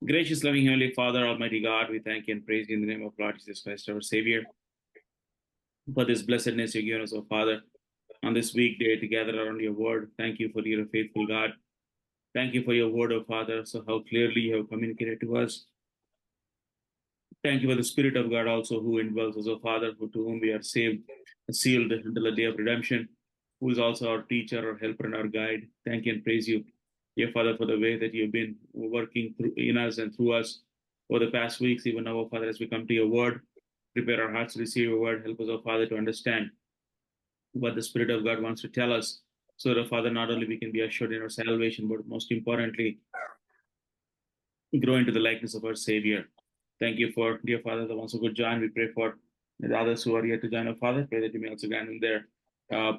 Gracious, loving Heavenly Father, Almighty God, we thank you and praise you in the name of Lord Jesus Christ, our Savior, for this blessedness you given us, O Father, on this weekday to gather around your word. Thank you for your faithful God. Thank you for your word, O Father, so how clearly you have communicated to us. Thank you for the Spirit of God also who indwells us, O Father, to whom we are saved, sealed until the day of redemption, who is also our teacher, our helper, and our guide. Thank you and praise you, dear Father, for the way that you've been working through in us and through us over the past weeks, even now, O Father, as we come to your word. Prepare our hearts to receive your word. Help us, O Father, to understand what the Spirit of God wants to tell us. So that, Father, not only we can be assured in our salvation, but most importantly, grow into the likeness of our Savior. Thank you for, dear Father, the ones who could join. We pray for the others who are yet to join our Father. Pray that you may also grant in their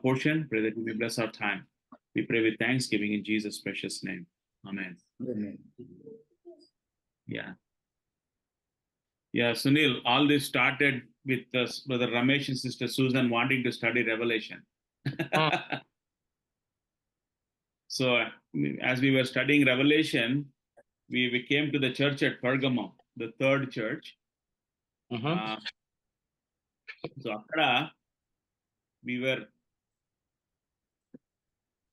portion. Pray that you may bless our time. We pray with thanksgiving in Jesus' precious name. Amen. Amen. Yeah. Yeah, Sunil, all this started with Brother Ramesh and Sister Susan wanting to study Revelation. So, as we were studying Revelation, we came to the church at Pergamum, the third church. So, akkada, we were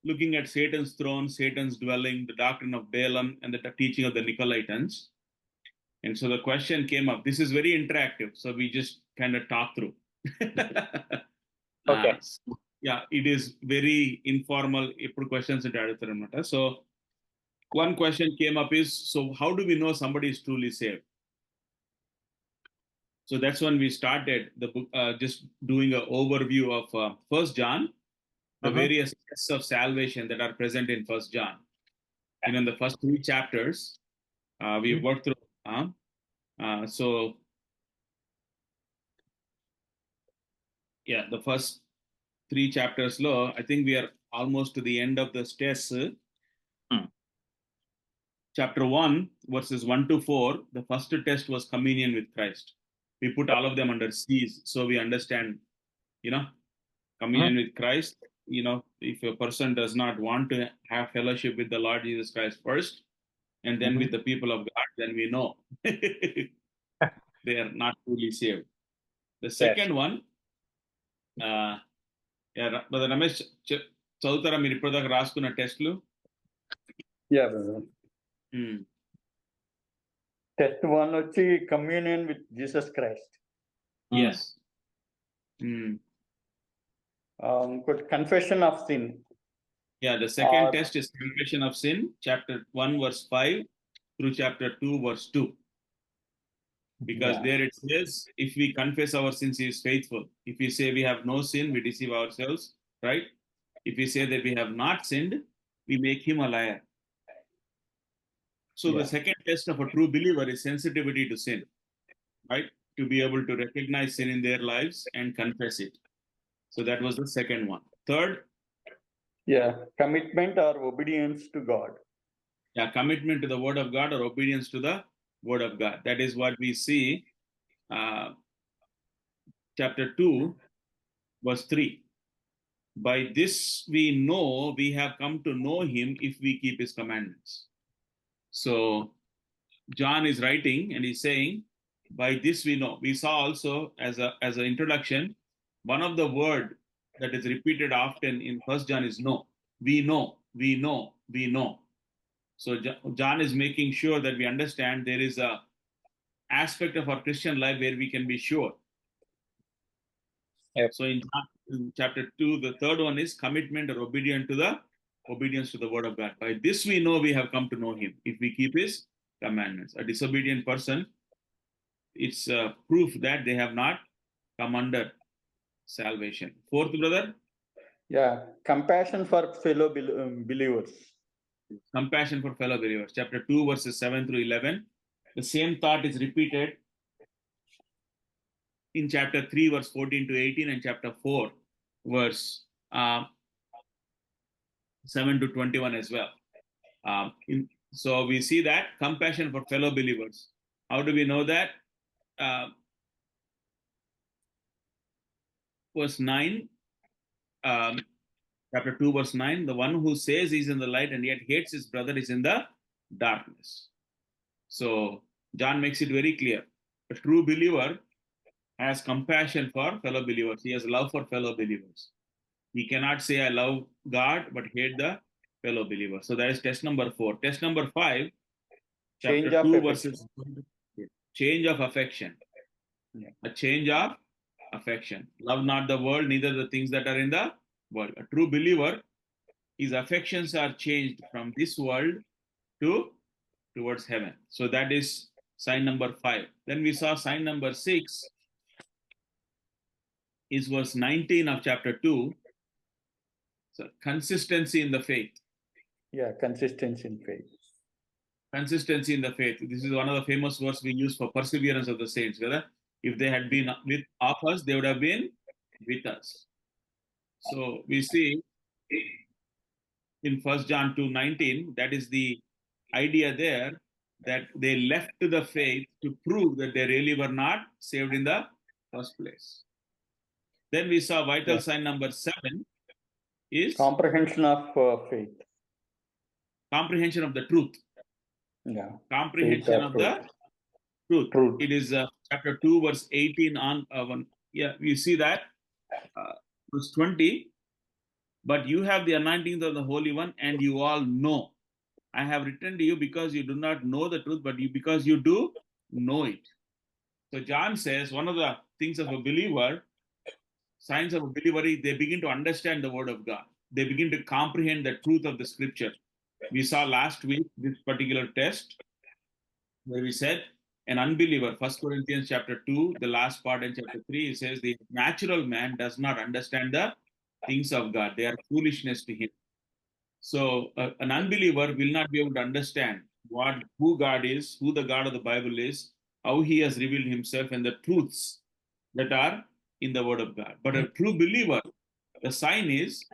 looking at Satan's throne, Satan's dwelling, the doctrine of Balaam, and the teaching of the Nicolaitans. And so the question came up. This is very interactive, so we just kind of talk through. Okay. Yeah, it is very informal. Questions and so one question came up is, so how do we know somebody is truly saved? So that's when we started the book, just doing an overview of First John, the various tests of salvation that are present in First John. And in the first 3 chapters, we worked through. So, yeah, the first 3 chapters, low, I think we are almost to the end of the test. Chapter 1, verses 1 to 4, the first test was communion with Christ. We put all of them under C's, so we understand, communion with Christ. If a person does not want to have fellowship with the Lord Jesus Christ first, and then with the people of God, then we know they are not truly saved. The second one, Brother Ramesh, చదువుతారా మీరు ఇప్పటిదాకా రాసుకున్న టెస్ట్లు? Yeah, brother. Test 1 వచ్చి communion with Jesus Christ. Yes. Confession of sin. Yeah, the second test is confession of sin, chapter 1, verse 5 through chapter 2, verse 2. Because there it says, if we confess our sins, he is faithful. If we say we have no sin, we deceive ourselves, right? If we say that we have not sinned, we make him a liar. So the second test of a true believer is sensitivity to sin, right? To be able to recognize sin in their lives and confess it. So that was the second one. Third, commitment or obedience to God. Yeah, commitment to the word of God or obedience to the word of God. That is what we see, chapter 2, verse 3. By this we know we have come to know him if we keep his commandments. So John is writing and he's saying, by this we know. We saw also as an introduction, one of the word that is repeated often in First John is know. We know, we know, we know. So John is making sure that we understand there is a aspect of our Christian life where we can be sure. So in chapter 2, the third one is commitment or obedience to the word of God. By this we know we have come to know him if we keep his commandments. A disobedient person, it's proof that they have not come under salvation. Fourth, brother? Compassion for fellow believers. Compassion for fellow believers. Chapter 2, verses 7 through 11. The same thought is repeated in chapter 3, verse 14 to 18, and chapter 4, verse 7 to 21 as well. So we see that compassion for fellow believers. How do we know that? Verse 9, chapter 2, verse 9, the one who says he's in the light and yet hates his brother is in the darkness. So John makes it very clear. A true believer has compassion for fellow believers. He has love for fellow believers. He cannot say, I love God, but hate the fellow believer. So that is test number 4. Test number 5, Change chapter of 2, affection. verses change of affection. Yeah. A change of affection. Love not the world, neither the things that are in the world. A true believer, his affections are changed from this world to towards heaven. So that is sign number 5. Then we saw sign number 6 is verse 19 of chapter 2. So consistency in the faith. Yeah, consistency in faith. Consistency in the faith. This is one of the famous words we use for perseverance of the saints. Whether if they had been with of us, they would have been with us. So we see in 1 John 2:19, that is the idea there, that they left the faith to prove that they really were not saved in the first place. Then we saw vital sign number 7 is Comprehension of faith. comprehension of the truth. Yeah. Comprehension of the truth. Truth. It is chapter 2, verse 18 on yeah, you see that verse 20. But you have the anointing of the Holy One, and you all know. I have written to you because you do not know the truth, but because you do know it. So John says one of the things of a believer, signs of a believer, is they begin to understand the word of God. They begin to comprehend the truth of the scripture. We saw last week this particular test where we said an unbeliever, 1 Corinthians chapter 2, the last part in chapter 3, it says the natural man does not understand the things of God. They are foolishness to him. So an unbeliever will not be able to understand who God is, who the God of the Bible is, how he has revealed himself, and the truths that are in the word of God. But a true believer, the sign is,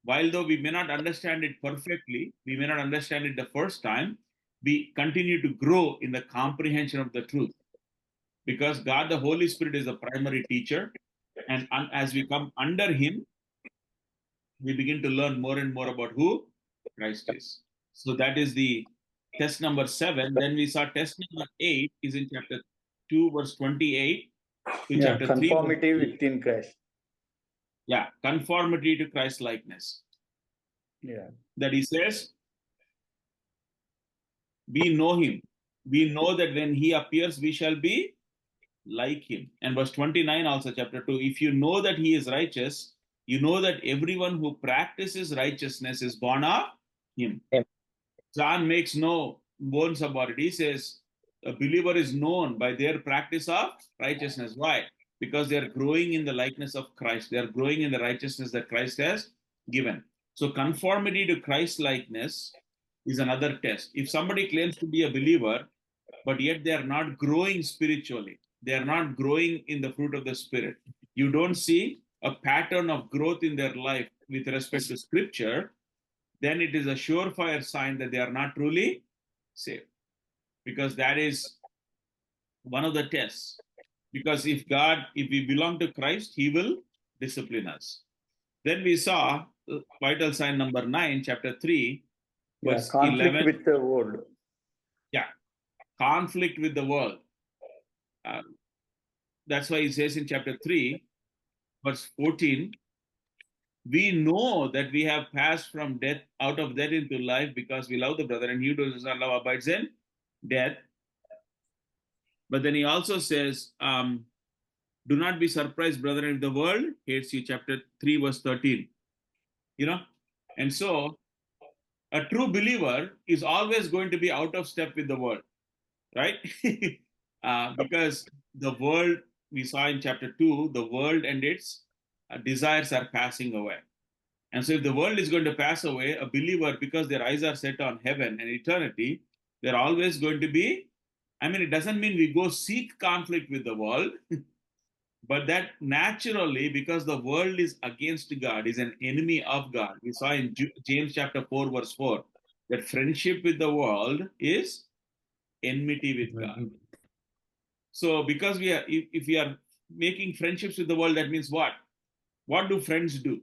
while though we may not understand it perfectly, we may not understand it the first time, we continue to grow in the comprehension of the truth. Because God, the Holy Spirit, is the primary teacher. And as we come under him, we begin to learn more and more about who Christ is. So that is the test number 7. Then we saw test number 8 is in chapter 2, verse 28 to Yeah, chapter 3. conformity within Christ. Yeah, conformity to Christ likeness. Yeah. That he says, we know him. We know that when he appears, we shall be like him. And verse 29 also, chapter 2, if you know that he is righteous, you know that everyone who practices righteousness is born of him. John makes no bones about it. He says a believer is known by their practice of righteousness. Why? Because they are growing in the likeness of Christ. They are growing in the righteousness that Christ has given. So conformity to Christ likeness is another test. If somebody claims to be a believer, but yet they are not growing spiritually, they are not growing in the fruit of the Spirit, you don't see a pattern of growth in their life with respect to Scripture, then it is a surefire sign that they are not truly saved. Because that is one of the tests. Because if we belong to Christ, he will discipline us. Then we saw vital sign number 9, chapter 3, verse conflict 11. with the world. Yeah, conflict with the world. That's why he says in chapter 3, verse 14, we know that we have passed from death, out of death into life, because we love the brother, and he who does not love abides in death. But then he also says, do not be surprised, brethren, if the world hates you, chapter 3, verse 13. And so a true believer is always going to be out of step with the world, right? Because the world, we saw in chapter 2, the world and its desires are passing away. And so if the world is going to pass away, a believer, because their eyes are set on heaven and eternity, they're always going to be, it doesn't mean we go seek conflict with the world, but that naturally, because the world is against God, is an enemy of God. We saw in James chapter 4, verse 4, that friendship with the world is enmity with God. So because if we are making friendships with the world, that means what? What do friends do?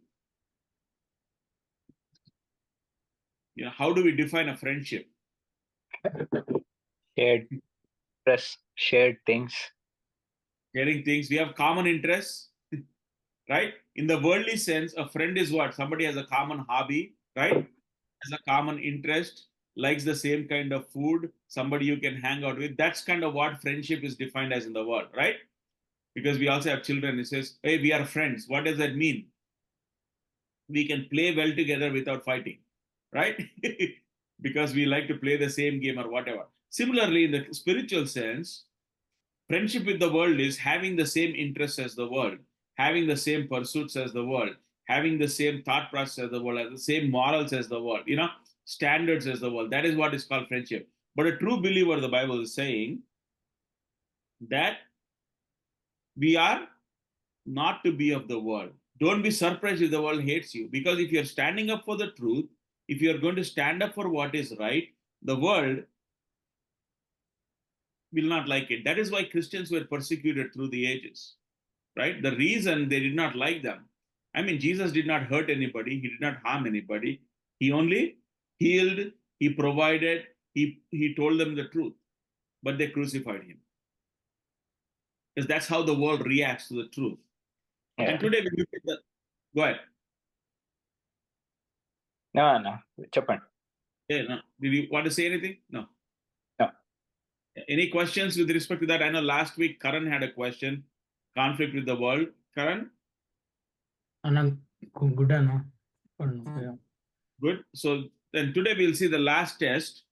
How do we define a friendship? Shared press, shared things. Sharing things. We have common interests, right? In the worldly sense, a friend is what? Somebody has a common hobby, right? Has a common interest, likes the same kind of food, somebody you can hang out with. That's kind of what friendship is defined as in the world, right? Because we also have children. It says, hey, we are friends. What does that mean? We can play well together without fighting, right? Because we like to play the same game or whatever. Similarly, in the spiritual sense, friendship with the world is having the same interests as the world, having the same pursuits as the world, having the same thought process as the world, the same morals as the world, standards as the world. That is what is called friendship. But a true believer, the Bible is saying that we are not to be of the world. Don't be surprised if the world hates you, because if you're standing up for the truth, if you're going to stand up for what is right, the world will not like it. That is why Christians were persecuted through the ages, right? The reason they did not like them. I mean, Jesus did not hurt anybody. He did not harm anybody. He only healed, he provided, he told them the truth, but they crucified him. Because that's how the world reacts to the truth. Yeah. And today we look at the, go ahead. No, చెప్పండి. Yeah, no. Did you want to say anything? No. No. Any questions with respect to that? I know last week Karan had a question. Conflict with the world. Karan? Good. Good. So then today we'll see the last test.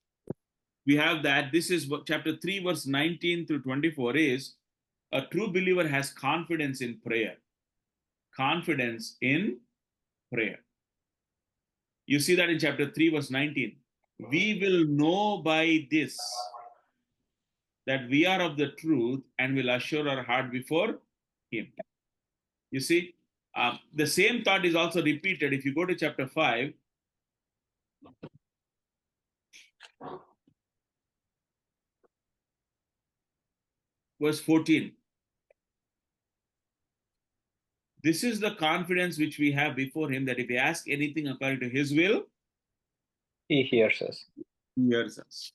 We have that. This is what chapter 3, verse 19 through 24 is a true believer has confidence in prayer. Confidence in prayer. You see that in chapter 3, verse 19. We will know by this that we are of the truth and will assure our heart before him. You see, the same thought is also repeated if you go to chapter 5. Verse 14. This is the confidence which we have before him, that if we ask anything according to his will, He hears us. he hears us.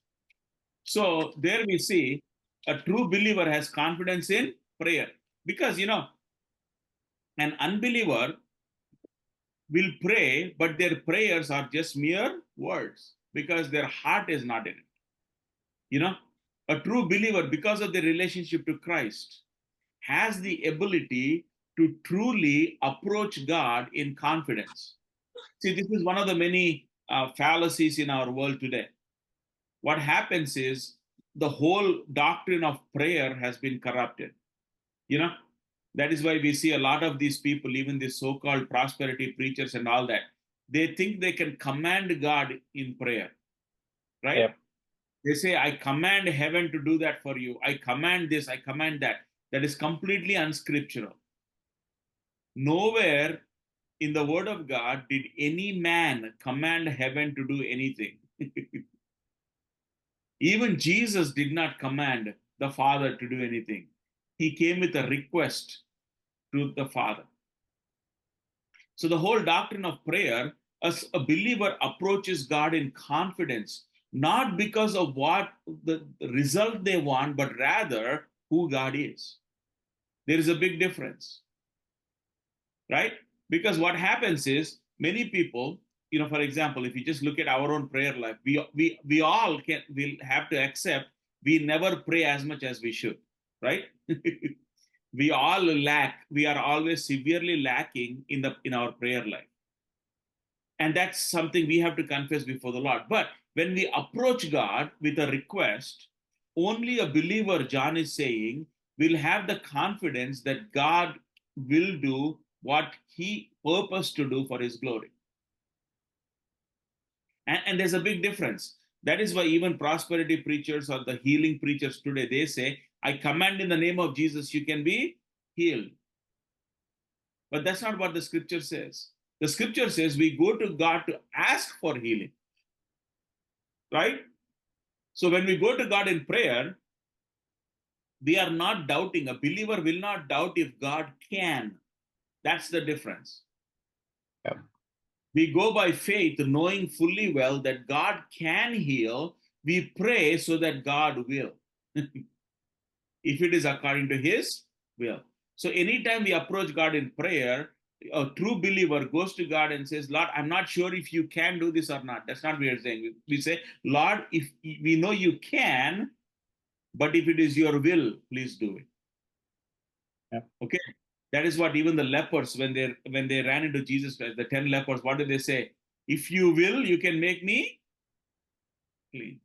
So there we see a true believer has confidence in prayer. Because, an unbeliever will pray, but their prayers are just mere words because their heart is not in it. A true believer, because of their relationship to Christ, has the ability to truly approach God in confidence. See, this is one of the many fallacies in our world today. What happens is the whole doctrine of prayer has been corrupted. That is why we see a lot of these people, even these so-called prosperity preachers and all that, they think they can command God in prayer, right? Yep. They say, I command heaven to do that for you. I command this, I command that. That is completely unscriptural. Nowhere in the word of God did any man command heaven to do anything. Even Jesus did not command the Father to do anything. He came with a request to the Father. So the whole doctrine of prayer, as a believer approaches God in confidence, not because of what the result they want, but rather who God is. There is a big difference, right? Because what happens is many people, for example, if you just look at our own prayer life, we all will have to accept we never pray as much as we should, right? We all lack. We are always severely lacking in our prayer life. And that's something we have to confess before the Lord. But when we approach God with a request, only a believer, John is saying, will have the confidence that God will do what he purposed to do for his glory. And there's a big difference. That is why even prosperity preachers or the healing preachers today, they say, I command in the name of Jesus, you can be healed. But that's not what the scripture says. The scripture says we go to God to ask for healing, right? So when we go to God in prayer, we are not doubting. A believer will not doubt if God can. That's the difference. Yep. We go by faith, knowing fully well that God can heal. we pray so that God will. If it is according to his will. So anytime we approach God in prayer, a true believer goes to God and says, Lord, I'm not sure if you can do this or not. That's not what we are saying. We say, Lord, if we know you can, but if it is your will, please do it. Yeah. Okay. That is what even the lepers, when they ran into Jesus Christ, the 10 lepers, what did they say? If you will, you can make me clean.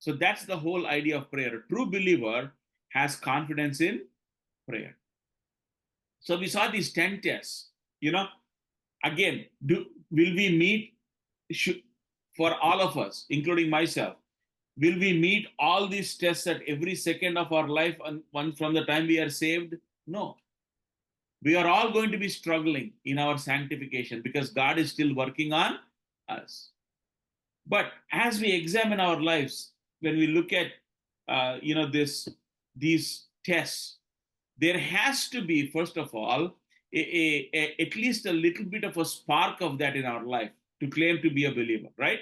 So that's the whole idea of prayer. A true believer has confidence in prayer. So we saw these 10 tests. Again, will we meet, for all of us, including myself, will we meet all these tests at every second of our life and from the time we are saved? No. We are all going to be struggling in our sanctification because God is still working on us. But as we examine our lives, when we look at these tests, there has to be, first of all, at least a little bit of a spark of that in our life to claim to be a believer, right?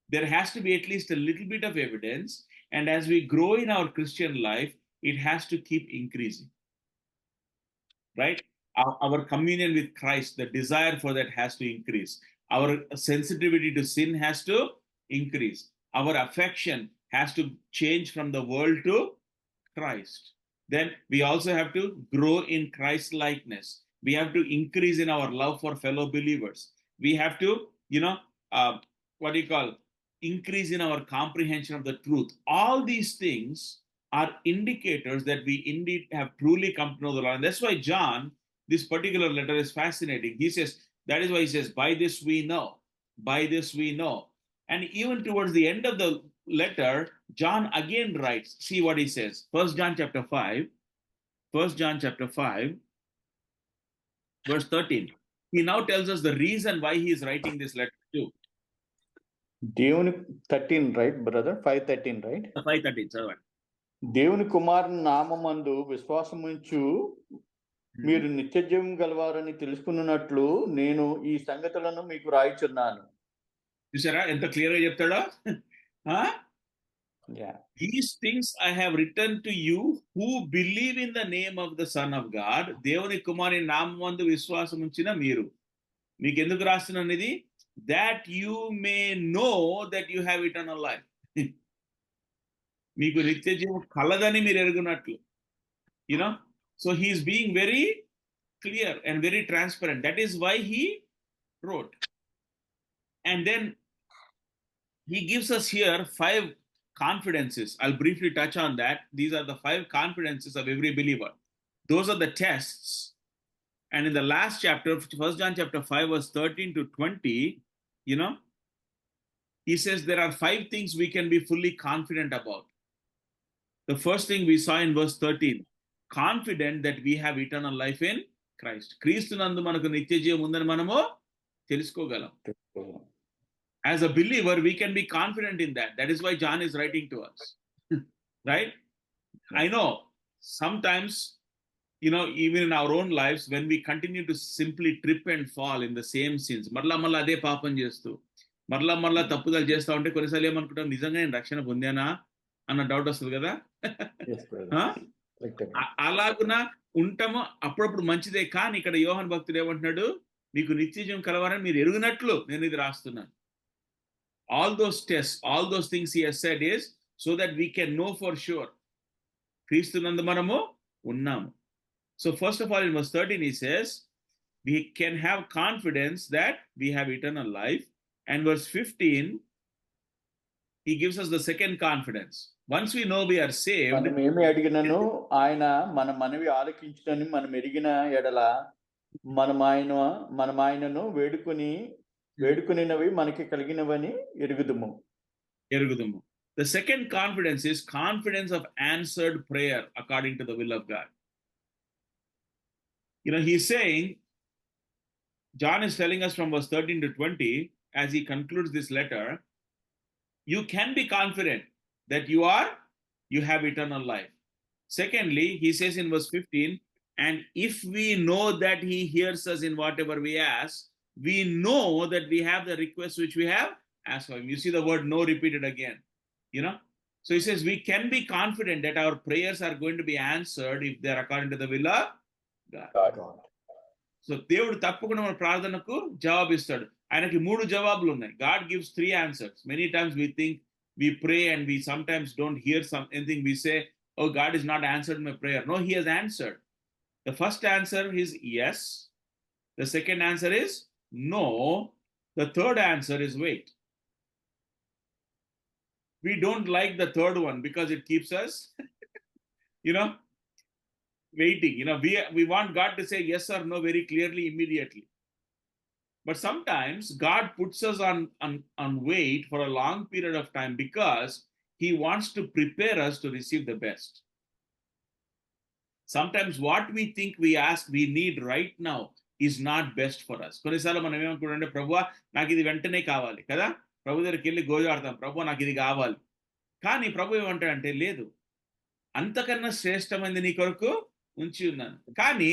There has to be at least a little bit of evidence. And as we grow in our Christian life, it has to keep increasing, right? Our communion with Christ, the desire for that has to increase. Our sensitivity to sin has to increase. Our affection has to change from the world to Christ. Then we also have to grow in Christ likeness. We have to increase in our love for fellow believers. We have to, increase in our comprehension of the truth. All these things are indicators that we indeed have truly come to know the Lord. And that's why John, this particular letter is fascinating. That is why he says, by this we know. By this we know. And even towards the end of the letter, John again writes, see what he says. 1 John chapter 5, verse 13. He now tells us the reason why he is writing this letter too. దేవుని 13, right, brother? 5:13, right? 5:13, sorry. దేవుని కుమారుని నామమందు విశ్వాసముంచు మీరు నిత్యజీవం గలవారని తెలుసుకున్నట్లు నేను ఈ సంగతులను మీకు రాయిచున్నాను. చూసారా ఎంత క్లియర్ గా చెప్తాడో? Yeah. These things I have written to you who believe in the name of the Son of God. దేవుని కుమారుని నామమందు విశ్వాసం ఉంచిన మీరు. మీకు ఎందుకు రాస్తున్నాను ఇది? That you may know that you have eternal life. మీకు నిత్య జీవం కలదని మీరు ఎరుగునట్లు. So he is being very clear and very transparent. That is why he wrote. And then he gives us here 5 confidences. I'll briefly touch on that. These are the 5 confidences of every believer. Those are the tests. And in the last chapter, 1 John chapter 5, verse 13 to 20, he says there are 5 things we can be fully confident about. The first thing we saw in verse 13, confident that we have eternal life in Christ. క్రీస్తు నందు మనకు నిత్య జీవం ఉందని మనము తెలుసుకోగలం. As a believer, we can be confident in that. That is why John is writing to us. Right? I know sometimes, even in our own lives, when we continue to simply trip and fall in the same sins, మరలా అదే పాపం చేస్తూ, మరలా తప్పుదలు చేస్తూ ఉంటే కొన్నిసార్లు ఏమనుకుంటాం, నిజంగా నేను రక్షణ పొందానా అన్న డౌట్ వస్తుంది కదా. అలాగునా ఉంటాము. అప్పుడప్పుడు మంచిదే. కానీ ఇక్కడ యోహాను భక్తుడు ఏమంటున్నాడు, మీకు నిత్యజీవం కలవారని మీరు ఎరుగునట్లు నేను ఇది రాస్తున్నాను. All those tests, all those things he has said is so that we can know for sure. క్రీస్తు నందు మనము ఉన్నాము. So first of all, in verse 13 he says, we can have confidence that we have eternal life. And verse 15, he gives us the second confidence. Once we know we are saved, మనం ఏమి అడిగినను ఆయన మన మనవి ఆలకించుటని మనం ఎరిగిన ఎడల మనం ఆయనను వేడుకునినవి మనకి కలిగినవని ఎరుగుదుము. The second confidence is confidence of answered prayer according to the will of God. He's saying, John is telling us from verse 13 to 20, as he concludes this letter, you can be confident that you have eternal life. Secondly, he says in verse 15, and if we know that he hears us in whatever we ask, we know that we have the request which we have asked for him. You see the word "know" repeated again. So he says we can be confident that our prayers are going to be answered if they are according to the will of God. So దేవుడు తప్పకుండా మన ప్రార్థనకు జవాబిస్తాడు. ఆయనకి 3 జవాబులు ఉన్నాయి. God gives 3 answers. Many times we think we pray and we sometimes don't hear anything. We say, oh, God is not answered my prayer. No, he has answered. The first answer is yes. The second answer is no. The third answer is wait. We don't like the third one because it keeps us, waiting. We want God to say yes or no very clearly, immediately. But sometimes God puts us on wait for a long period of time because he wants to prepare us to receive the best. Sometimes what we think we ask, we need right now is not best for us. కొన్నిసార్లు మనం ఏమనుకుంటే ప్రభువా నాకు ఇది వెంటనే కావాలి కదా, ప్రభు దగ్గరికి వెళ్ళి గోజాడతాం, ప్రభు నాకు ఇది కావాలి. కానీ ప్రభు ఏమంటాడంటే లేదు, అంతకన్నా శ్రేష్టమైంది నీ కొరకు ఉంచి ఉన్నాను, కానీ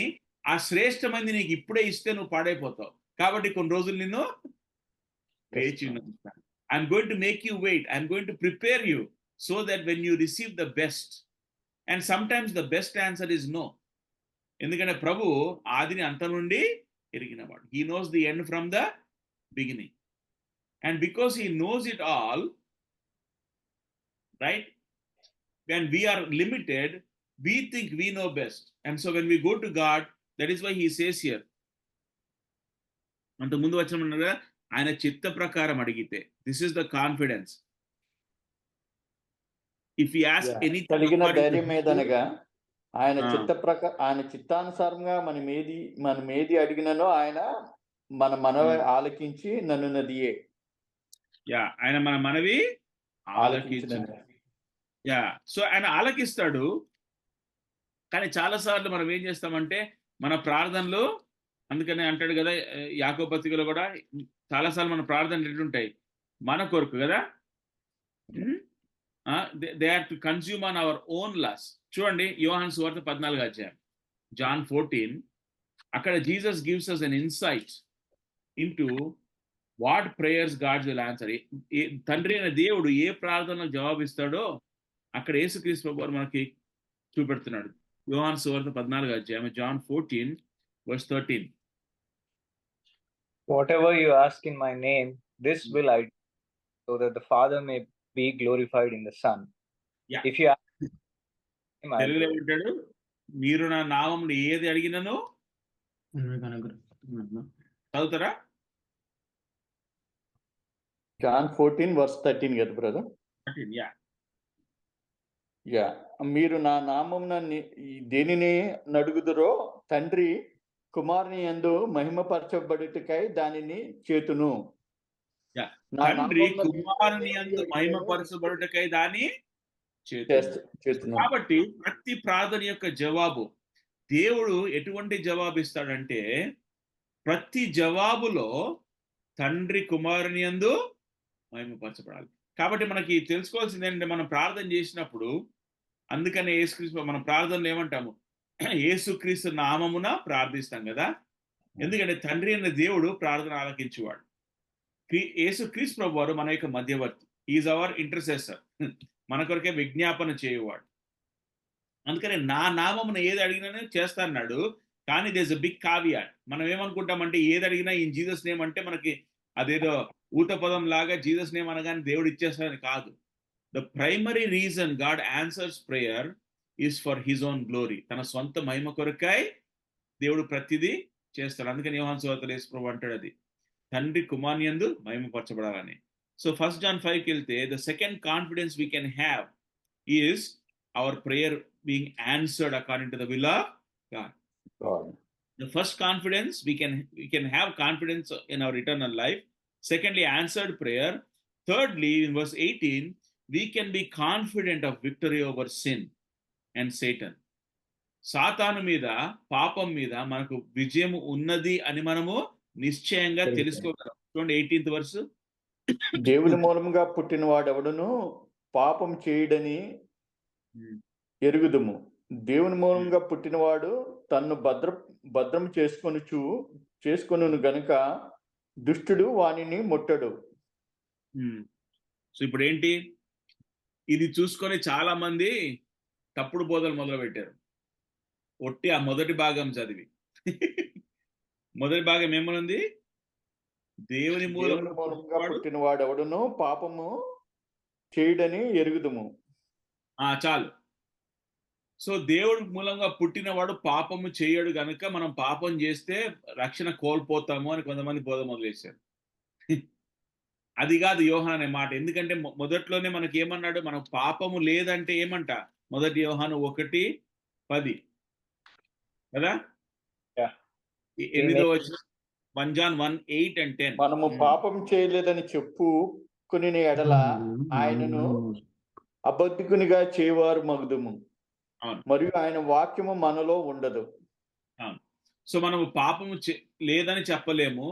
ఆ శ్రేష్టమైంది నీకు ఇప్పుడే ఇస్తే నువ్వు పాడైపోతావు, కాబట్టి కొన్ని రోజులు నిన్ను వేచి ఉన్నాను. I'm going to make you wait, I'm going to prepare you so that when you receive the best. And sometimes the best answer is no. ఎందుకంటే ప్రభు ఆదిని అంత నుండి ఎరిగినవాడు. He knows the end from the beginning. And because he knows it all, right? When we are limited, we think we know best. And so when we go to God, that is why he says here, అంత ముందు వచ్చిన ఆయన చిత్త ప్రకారం అడిగితే, this is the confidence. If you ask anything కలిగిన ధైర్యం ఏదనగా ఆయన చిత్తానుసారంగా మనం ఏది అడిగిననో ఆయన మన మనవి ఆలకించి నన్ను నదియే. ఆయన మన మనవి ఆలకించాడు. సో ఆయన ఆలకిస్తాడు. కానీ చాలాసార్లు మనం ఏం చేస్తామంటే మన ప్రార్థనలు, అందుకనే అంటాడు కదా యాకోబు పత్రికలో కూడా చాలాసార్లు మన ప్రార్థనలు ఎట్లుంటాయి, మన కొరకు కదా, they are to consume on our own loss. చూడండి యోహాను సువార్త 14వ అధ్యాయం, జాన్ 14, అక్కడ Jesus gives us an insight into what prayers God will answer. తండ్రి అయిన దేవుడు ఏ ప్రార్థనలకు జవాబిస్తాడో అక్కడ యేసుక్రీస్తు ప్రభువు మనకి చూపెడుతున్నాడు. యోహాను సువార్త 14వ అధ్యాయం, John 14 verse 13. Whatever you ask in my name, this will I do, so that the Father may be glorified in the Son. Yeah. If you ask him, తెలుగులో ఏమంటాడు, మీరు నా నామములో ఏది అడిగినను చదువుతారా? John 14 verse 13 కదా బ్రదర్? 13, మీరు నా నామమున దేనిని నడుగుదురో తండ్రి కుమారుని యందు మహిమపరచబడుటకై దానిని చేతును. తండ్రి కుమారుని యందు మహిమపరచబడుటకై దాన్ని చేతును. కాబట్టి ప్రతి ప్రార్థన యొక్క జవాబు దేవుడు ఎటువంటి జవాబు ఇస్తాడంటే, ప్రతి జవాబులో తండ్రి కుమారుని యందు మహిమపరచబడాలి. కాబట్టి మనకి తెలుసుకోవాల్సింది ఏంటంటే, మనం ప్రార్థన చేసినప్పుడు, అందుకనే యేసుక్రీస్తు మన ప్రార్థనలు ఏమంటాము, యేసుక్రీస్తు నామమున ప్రార్థిస్తాం కదా. ఎందుకంటే తండ్రి అనే దేవుడు ప్రార్థన ఆలకించేవాడు. యేసుక్రీస్తు ప్రభు వారు మన యొక్క మధ్యవర్తి. Is our intercessor. మన కొరకే విజ్ఞాపన చేయవాడు. అందుకని నా నామమున ఏది అడిగినా చేస్తా అన్నాడు. కానీ దేస్ అ బిగ్ కావియాట్. మనం ఏమనుకుంటామంటే ఏది అడిగినా ఇన్ జీసస్ నేమ్ అంటే మనకి అదేదో ఊత పదం లాగా జీసస్ నేమ్ అనగానే దేవుడు ఇచ్చేస్తాడని కాదు. The primary reason God answers prayer is for his own glory. తన సొంత మహిమ కొరకై దేవుడు ప్రతిదీ చేస్తాడు. అందుకని యోహాను సువార్తలో యేసు ప్రభువు అంటాడు అది తండ్రి కుమారుని యందు మహిమపరచబడాలని. సో 1 John 5కి వెళ్తే, the second confidence we can have is our prayer being answered according to the will of God. The first confidence, we can have confidence in our eternal life. Secondly, answered prayer. Thirdly, in verse 18, we can be confident of victory over sin and Satan. సాతాను మీద, పాపం మీద మనకు విజయం ఉన్నది అని మనము నిశ్చయంగా తెలుసుకోగలం. చూడండి 18th verse. దేవుని మూలముగా పుట్టిన వాడెవడును పాపం చేయడని ఎరుగుదుము. దేవుని మూలంగా పుట్టినవాడు తన్ను భద్రం చేసుకొనును గనుక దుష్టుడు వానిని ముట్టడు. సో ఇప్పుడు ఏంటి, ఇది చూసుకొని చాలా మంది తప్పుడు బోధలు మొదలు పెట్టారు, ఒట్టి ఆ మొదటి భాగం చదివి. మొదటి భాగం ఏమనుంది? దేవుని దేవుని మూలంగా పుట్టిన వాడెవడును పాపము చేయడని ఎరుగుదుము. చాలు. సో దేవుడి మూలంగా పుట్టినవాడు పాపము చేయడు గనుక మనం పాపం చేస్తే రక్షణ కోల్పోతాము అని కొంతమంది బోధ మొదలేశారు. అది కాదు యోహాను అనే మాట. ఎందుకంటే మొదట్లోనే మనకి ఏమన్నాడు? మనకు పాపము లేదంటే ఏమంట? మొదటి యోహాను 1:10 కదా? Yeah. 8వ వచనం 1 John 1:8 and 10. మనము పాపం చేయలేదని చెప్పుకుని ఎడల ఆయనను అబద్ధికునిగా చేయవారు మగుదుము, అవును. మరియు ఆయన వాక్యము మనలో ఉండదు. సో మనము పాపము లేదని చెప్పలేము,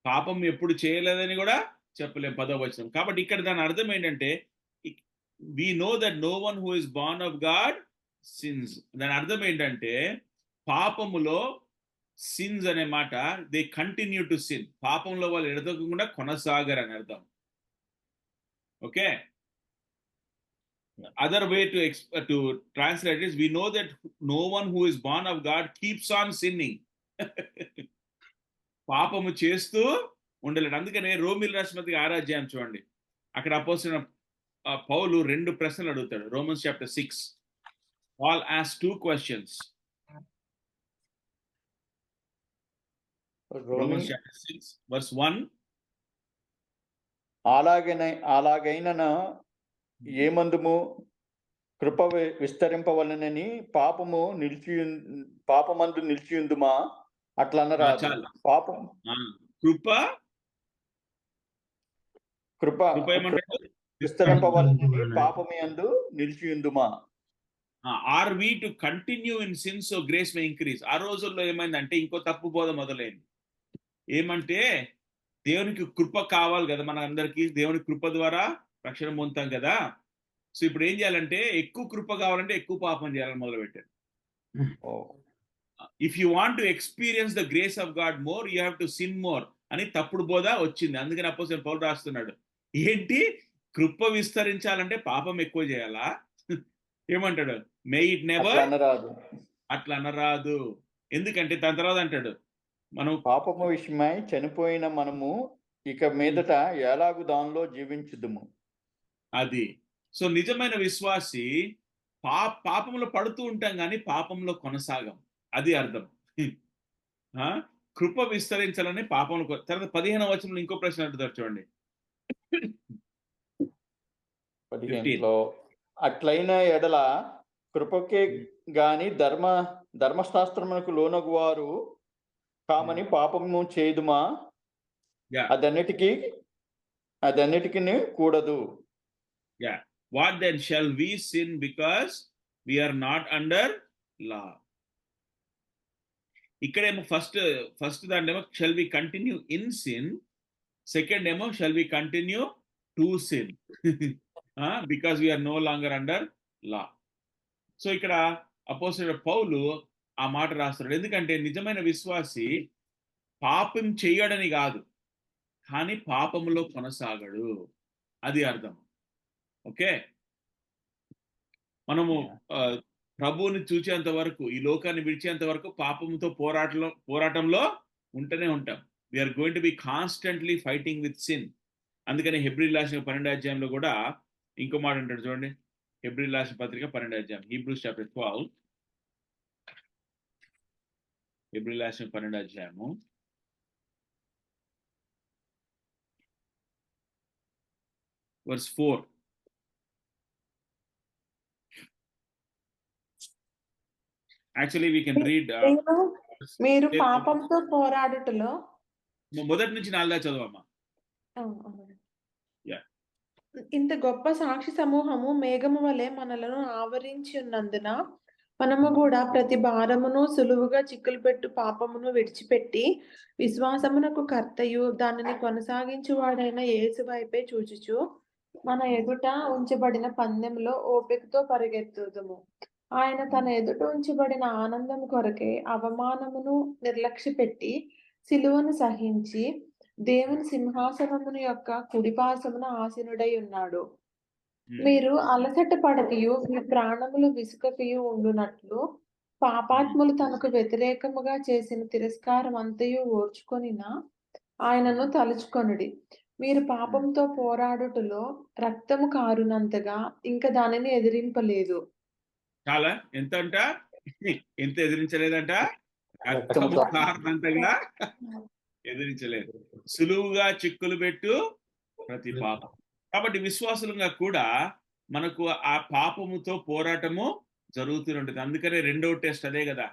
పాపం ఎప్పుడు చేయలేదని కూడా చెప్పలేము. 10వ వచనం. కాబట్టి ఇక్కడ దాని అర్థం ఏంటంటే, we know that no one who is born of God sins. దాని అర్థం ఏంటంటే, పాపములో సిన్స్ అనే మాట, దే కంటిన్యూ టు సిన్. పాపంలో వాళ్ళు ఎడతకుండా కొనసాగరు అని అర్థం. Okay, other way to translate is, we know that no one who is born of God keeps on sinning. పాపము చేస్తూ ఉండలేడు. అందుకనే రోమిల రాసిన పత్రిక 6వ అధ్యాయం చూడండి. అక్కడ అపోస్తలుడైన పౌలు 2 ప్రశ్నలు అడుగుతాడు. Romans chapter 6. Paul asks 2 questions. Romans chapter 6 verse 1. అలాగైన ఏమందుము కృప విస్తరింపవలనని పాపమందు నిలిచియుందుమా? అట్లా అనరాదు. పాపం కృప విస్తరింపవలనని పాపమందు నిలిచియుందుమా? Are we to continue in sin so grace may increase. ఆ రోజుల్లో ఏమైందంటే ఇంకో తప్పు బోధ మొదలైంది. ఏమంటే దేవునికి కృప కావాలి కదా, మన అందరికీ దేవుని కృప ద్వారా రక్షణ పొందుతాం కదా. సో ఇప్పుడు ఏం చేయాలంటే, ఎక్కువ కృప కావాలంటే ఎక్కువ పాపం చేయాలని మొదలు పెట్టారు. If you want to experience the grace of God more, you have to sin more అని తప్పుడు బోధ వచ్చింది. అందుకని అపోస్తలుడైన పౌలు రాస్తున్నాడు, ఏంటి కృప విస్తరించాలంటే పాపం ఎక్కువ చేయాలా? ఏమంటాడు? మే ఇట్ నెవర్, అట్లా అనరాదు. ఎందుకంటే దాని తర్వాత అంటాడు, మనం పాపము విషయమై చనిపోయిన మనము ఇక మీదట ఎలాగు దానిలో జీవించుదుము. అది. సో నిజమైన విశ్వాసి పాపంలో పడుతూ ఉంటాం కానీ పాపంలో కొనసాగం. అది అర్థం. కృప విస్తరించాలని పాపంలో. తర్వాత 15వ వచనంలో ఇంకో ప్రశ్న అడుగుతారు చూడండి. 15లో అట్లైన ఎడల కృపకే గాని ధర్మశాస్త్రమునకు లోనగు వారు కామని పాపము చేయుదుమా? అదన్నిటికీ కూడదు. What then shall we sin because we are not under law? ఇక్కడేమో ఫస్ట్ దాంట్లో shall we continue in sin, second ఏమో shall we continue to sin because we are no longer under law. So ఇక్కడ అపోస్తలుడైన పౌలు ఆ మాట రాస్తాడు. ఎందుకంటే నిజమైన విశ్వాసి పాపం చేయడని కాదు, కానీ పాపంలో కొనసాగడు. అది అర్థం. ఓకే, మనము ప్రభువుని చూచేంత వరకు, ఈ లోకాన్ని విడిచేంత వరకు పాపంతో పోరాటంలో ఉంటూనే ఉంటాం. We are going to be constantly fighting with sin. అందుకని హెబ్రీయుల రాసిన 12వ అధ్యాయంలో కూడా ఇంకో మాట అంటాడు చూడండి. హెబ్రీయుల రాసిన పత్రిక 12వ అధ్యాయం, హీబ్రూస్ చాప్టర్ 12. హెబ్రీయుల రాసిన 12వ అధ్యాయము verse 4. Actually we can read మీరు పాపంతో పోరాడుటలో మొదటి నుంచి 4 చదవమ్మా. ఇంత గొప్ప సాక్షి సమూహము మేఘము వలె మనలను ఆవరించి ఉన్నందున మనము కూడా ప్రతి భారమును సులువుగా చిక్కులు పెట్టు పాపమును విడిచిపెట్టి విశ్వాసమునకు కర్తయు దానిని కొనసాగించువాడైన యేసు వైపే చూచుచు మన ఎదుట ఉంచబడిన పందెంలో ఓపికతో పరిగెత్తుదుము. ఆయన తన ఎదుట ఉంచబడిన ఆనందం కొరకే అవమానమును నిర్లక్ష్యపెట్టి సిలువను సహించి దేవుని సింహాసనమును యొక్క కుడిపార్శ్వమున ఆసీనుడై ఉన్నాడు. మీరు అలసట పడకయు మీ ప్రాణములు విసుకకయు ఉండునట్లు పాపాత్ములు తనకు వ్యతిరేకముగా చేసిన తిరస్కారం అంతయు ఓర్చుకొనిన ఆయనను తలుచుకొనుడి. మీరు పాపంతో పోరాడుటలో రక్తము కారునంతగా ఇంకా దానిని ఎదిరింపలేదు. చాలా ఎంత అంట ఎంత ఎదిరించలేదంట రక్తము రక్తము కారణంతగా ఎదిరించలేదు. సులువుగా చిక్కులు పెట్టు ప్రతి పాపం. కాబట్టి విశ్వాసులుగా కూడా మనకు ఆ పాపముతో పోరాటము జరుగుతూనే ఉంటుంది. అందుకనే రెండవ టెస్ట్ అదే కదా,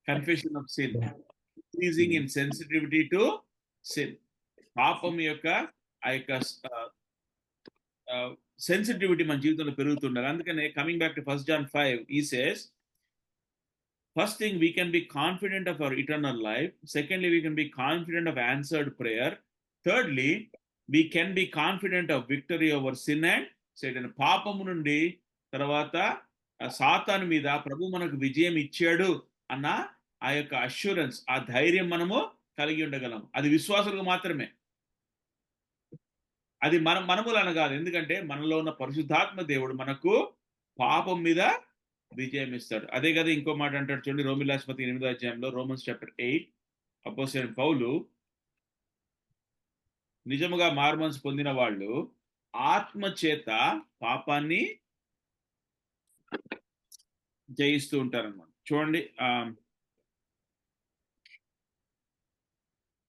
confession of sin, increasing in sensitivity to sin. పాపం యొక్క ఆ యొక్క సెన్సిటివిటీ మన జీవితంలో పెరుగుతుండాలి. అందుకనే coming back to 1 John 5, he says, first thing, we can be confident of our eternal life. Secondly, we can be confident of answered prayer. Thirdly, we can be confident of victory over sin and Satan. పాపము నుండి తర్వాత సాతాను మీద ప్రభు మనకు విజయం ఇచ్చాడు అన్న ఆ యొక్క అష్యూరెన్స్, ఆ ధైర్యం మనము కలిగి ఉండగలం. అది విశ్వాసులకు మాత్రమే. అది మనములను కాదు. ఎందుకంటే మనలో ఉన్న పరిశుద్ధాత్మ దేవుడు మనకు పాపం మీద విజయం ఇస్తాడు. అదే కదా ఇంకో మాట అంటాడు చూడండి, రోమిలాస్పతి 8వ అధ్యాయంలో, రోమన్స్ చాప్టర్ 8, అపోస్తలుడైన పౌలు, నిజముగా మారుమనసు పొందిన వాళ్ళు ఆత్మ చేత పాపాన్ని జయిస్తూ ఉంటారన్నమాట. చూడండి,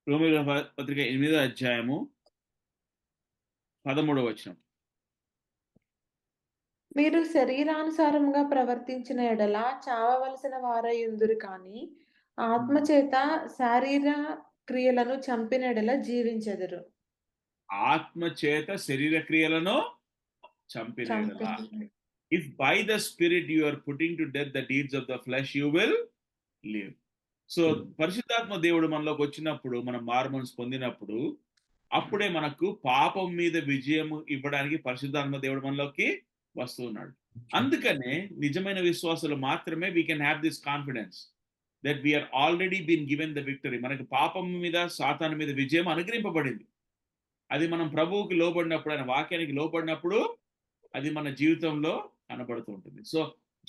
రోమిల పత్రిక 8వ అధ్యాయము 13వ వచనం. మీరు శరీరానుసారంగా ప్రవర్తించిన ఎడల చావవలసిన వారయుందురు కానీ ఆత్మచేత శారీర క్రియలను చంపిన ఎడల జీవించెదరు. ఆత్మ చేత శరీర క్రియలను చంపిన ఎడల. If by the Spirit you are putting to death the deeds of the flesh, you will live. So పరిశుద్ధాత్మ దేవుడు మనలోకి వచ్చినప్పుడు, మనం మారుమనసు పొందినప్పుడు, అప్పుడే మనకు పాపం మీద విజయం ఇవ్వడానికి పరిశుద్ధాత్మ దేవుడు మనలోకి వస్తూ ఉన్నాడు. అందుకనే నిజమైన విశ్వాసులు మాత్రమే we can have this confidence that we are already been given the victory. మనకు పాపం మీద సాతాను మీద విజయం అనుగ్రహింపబడింది. అది మనం ప్రభువుకి లోబడినప్పుడు, ఆయన వాక్యానికి లోబడినప్పుడు అది మన జీవితంలో కనబడుతూ ఉంటుంది. So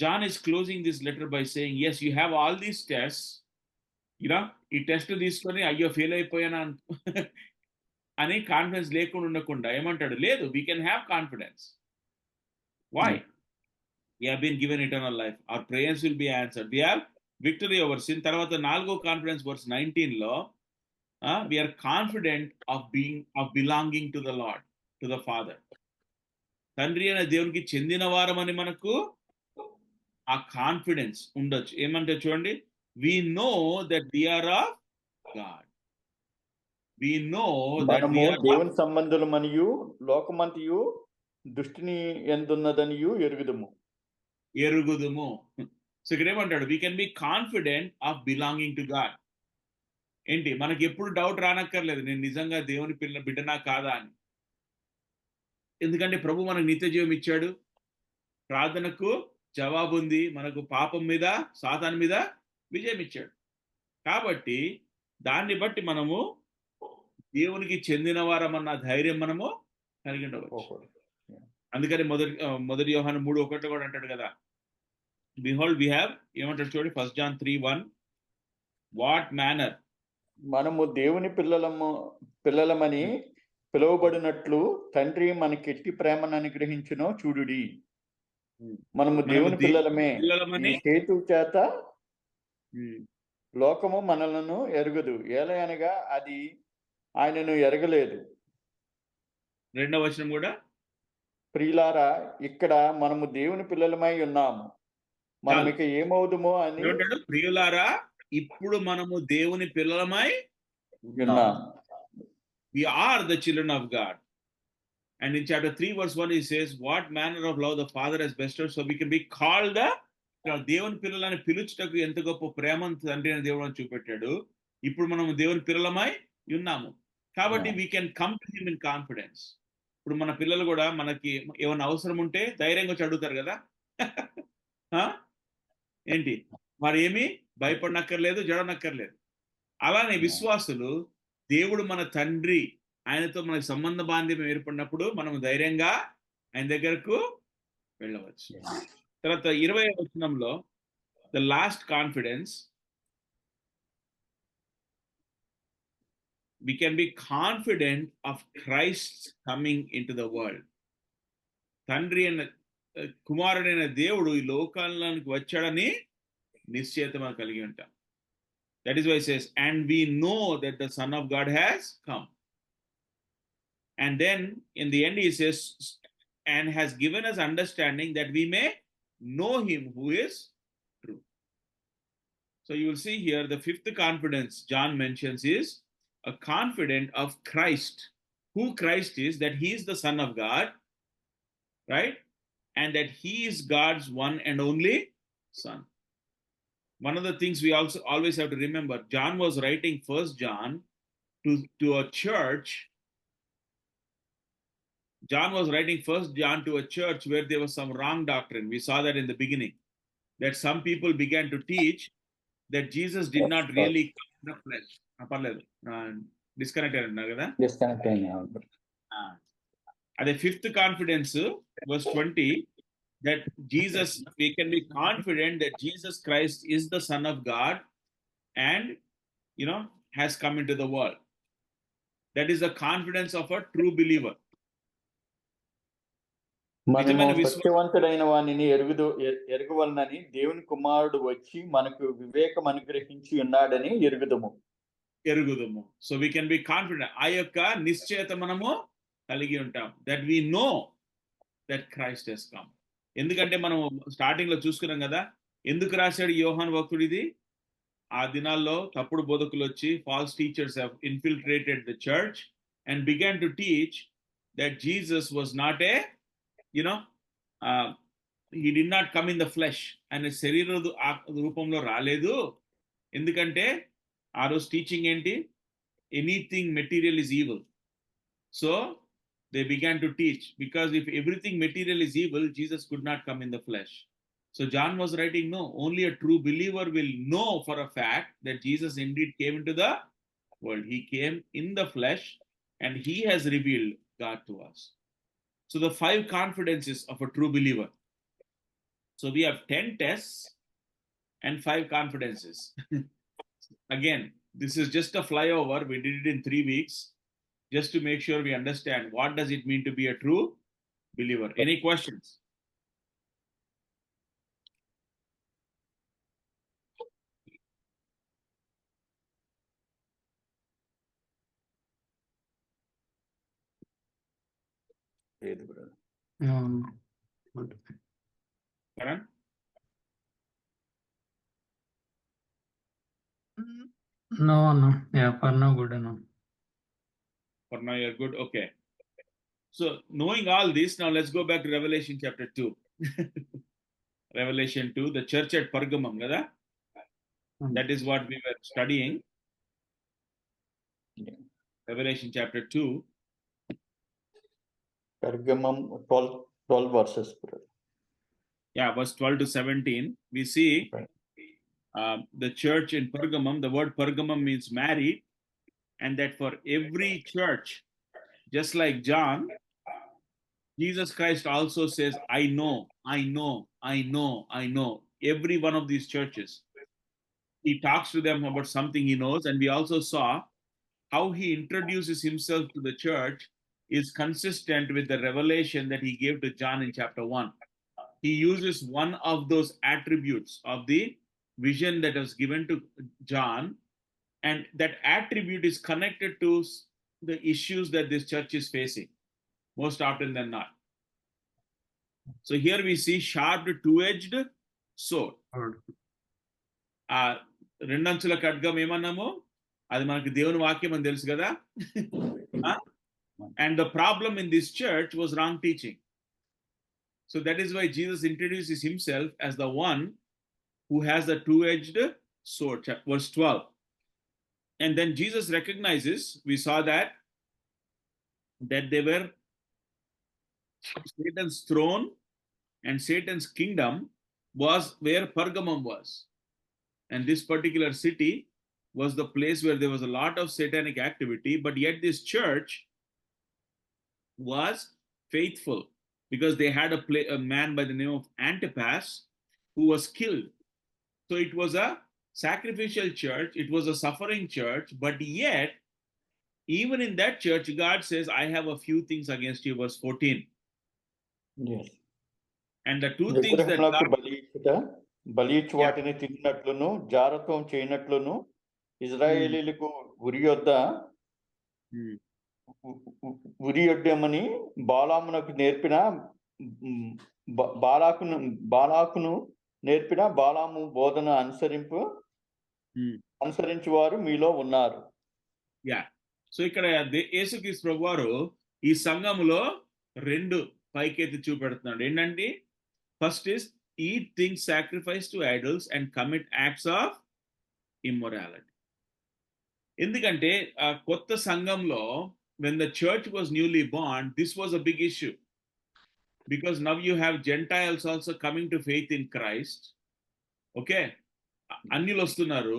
John is closing this letter by saying, yes, you have all these tests. ఈ టెస్ట్ తీసుకొని అయ్యో ఫెయిల్ అయిపోయానా అని కాన్ఫిడెన్స్ లేకుండా ఉండకుండా ఏమంటాడు, లేదు, we can have confidence. Why? we have been given eternal life. Our prayers will be answered. We have victory over sin. తర్వాత 4వ కాన్ఫిడెన్స్ వర్స్ 19లో, we are confident of belonging to the Lord, to the Father. తండ్రి అయిన దేవునికి చెందిన వారమని మనకు ఆ confidence ఉండొచ్చు. ఏమంటే చూడండి, we know that we are of God. We know that we are దేవుని సంబంధులు మరియు లోకమంతయు దుష్టిని ఎందున్నదనియు ఎరుగుదుము. సో ఇక్కడ ఏమంటాడు, we can be confident of belonging to God. ఏంటి, మనకి ఎప్పుడు డౌట్ రానక్కర్లేదు, నేను నిజంగా దేవుని బిడ్డనా కాదా అని. ఎందుకంటే ప్రభు మనకు నిత్య జీవం ఇచ్చాడు, ప్రార్థనకు జవాబు ఉంది, మనకు పాపం మీద సాతాను మీద విజయం ఇచ్చాడు. కాబట్టి దాన్ని బట్టి మనము దేవునికి చెందిన వారమన్న ధైర్యం మనము కలిగి ఉండవచ్చు. అందుకని మొదటి యోహాను 3:1 కూడా అంటాడు కదా, బిహోల్డ్ వి హ్యావ్, ఏమంటాడు చూడండి, 1 John 3:1, వాట్ మేనర్, మనము దేవుని పిల్లలమని పిలువబడినట్లు తండ్రి మనకెట్టి ప్రేమను అనుగ్రహించునో చూడుడి. మనము దేవుని పిల్లలమే, ఈ హేతు చేత లోకము మనలను ఎరుగదు, ఏలయనగా అది ఆయనను ఎరగలేదు. 2వ వచనం కూడా, ప్రియులారా, ఇక్కడ మనము దేవుని పిల్లలమై ఉన్నాము, మనం ఇక ఏమవుదుమో అని. ప్రియులారా, ఇప్పుడు మనము దేవుని పిల్లలమై ఉన్నాము. We are the children of God. And in chapter 3 verse 1 he says, what manner of love the Father has bestowed, so we can be called the దేవుని పిల్లలని పిలుచుటకు ఎంత గొప్ప ప్రేమను తండ్రి అయిన దేవుడు చూపెట్టాడు. ఇప్పుడు మనము దేవుని పిల్లలమై ఉన్నాము కాబట్టి we can come to him in confidence. ఇప్పుడు మన పిల్లలు కూడా మనకి ఏమైనా అవసరం ఉంటే ధైర్యంగా వచ్చి అడుగుతారు కదా, ఏంటి మరి ఏమి భయపడనక్కర్లేదు, జడనక్కర్లేదు. అలానే విశ్వాసులు, దేవుడు మన తండ్రి, ఆయనతో మనకు సంబంధ బాంధవ్యం ఏర్పడినప్పుడు మనం ధైర్యంగా ఆయన దగ్గరకు వెళ్ళవచ్చు. తర్వాత 20వ వచనంలో the last confidence, we can be confident of Christ's coming into the world. తండ్రి అయిన కుమారుడైన దేవుడు ఈ లోకానికి వచ్చాడని నిశ్చయిత కలిగి ఉంటాం. That is why it says, and we know that the Son of God has come. And then in the end he says, and has given us understanding that we may know him who is true. So you will see here the fifth confidence John mentions is a confidence of Christ. Who Christ is, that he is the Son of God, right? And that he is God's one and only Son. One of the things we also always have to remember, John was writing First John to a church. John was writing First John to a church where there was some wrong doctrine. We saw that in the beginning, that some people began to teach that Jesus did not really come in the flesh. Disconnected కదా. Disconnect అయినా అదే fifth confidence verse 20, that Jesus, we can be confident that Jesus Christ is the Son of God and has come into the world. That is the confidence of a true believer. మనము సత్యవంతుడైన వానిని ఎరుగవలనని దేవుని కుమారుడు వచ్చి మనకు వివేకం అనుగ్రహించి ఉన్నాడని ఎరుగుదము. So we can be confident, ఆ యొక్క నిశ్చయత మనము కలిగి ఉంటాం, that we know that Christ has come. ఎందుకంటే మనం స్టార్టింగ్ లో చూసుకున్నాం కదా, ఎందుకు రాశాడు యోహాను భక్తుడు ఇది? ఆ దినాల్లో తప్పుడు బోధకులు వచ్చి, false teachers have infiltrated the church and began to teach that Jesus was not a he did not come in the flesh, ఆయన శరీర రూపంలో రాలేదు. ఎందుకంటే ఆ రోజు టీచింగ్ ఏంటి? Anything material is evil. So they began to teach, because if everything material is evil, Jesus could not come in the flesh. So John was writing, no, only a true believer will know for a fact that Jesus indeed came into the world. He came in the flesh and he has revealed God to us. So the 5 confidences of a true believer. So we have 10 tests and 5 confidences. Again, this is just a flyover. We did it in 3 weeks just to make sure we understand what does it mean to be a true believer. Any questions? Karan? No. Yeah, for now good enough. For now you're good? Okay. So knowing all this, now let's go back to Revelation chapter 2. Revelation 2, the church at Pergamum, kada? That is what we were studying. Revelation chapter 2. Pergamum 12 verses. Yeah, verse 12 to 17. We see the church in Pergamum. The word Pergamum means married, and that for every church, just like John, Jesus Christ also says, I know. Every one of these churches, he talks to them about something he knows. And we also saw how he introduces himself to the church is consistent with the revelation that he gave to John in chapter 1. He uses one of those attributes of the vision that was given to John, and that attribute is connected to the issues that this church is facing, most often than not. So here we see sharp two-edged sword. రెండంచుల ఖడ్గం ఏమన్నాము? అది మనకి దేవుని వాక్యం అని తెలుసు కదా. And the problem in this church was wrong teaching. So that is why Jesus introduces himself as the one who has a two-edged sword, verse 12. And then Jesus recognizes, we saw that they were Satan's throne and Satan's kingdom was where Pergamum was. And this particular city was the place where there was a lot of satanic activity, but yet this church was faithful. because they had a man by the name of Antipas who was killed. So it was a sacrificial church, it was a suffering church, but yet, even in that church, God says, I have a few things against you, verse 14. Yes. And the two things that విగ్రహములకు God, బలి ఇచ్చు వాటిని తిన్నట్లును జారత్వం చేయనట్లును ఇజ్రాయేలీలకు ఉరి యొద్ద Hmm. ఉరి యొడ్డమని బాలామునకు నేర్పిన బాలాకును నేర్పిన బాలాము బోధన అనుసరించు వారు మీలో ఉన్నారు. యా, సో ఇక్కడ యేసుక్రీస్తు ప్రభు వారు ఈ సంఘములో రెండు పైకెత్తి చూపెడుతున్నాడు. ఏంటంటే first is eat things sacrifice to idols and commit acts of immorality. ఎందుకంటే ఆ కొత్త సంఘంలో when the church was newly born, this was a big issue, because now you have Gentiles also coming to faith in Christ. Okay, అన్యులు వస్తున్నారు,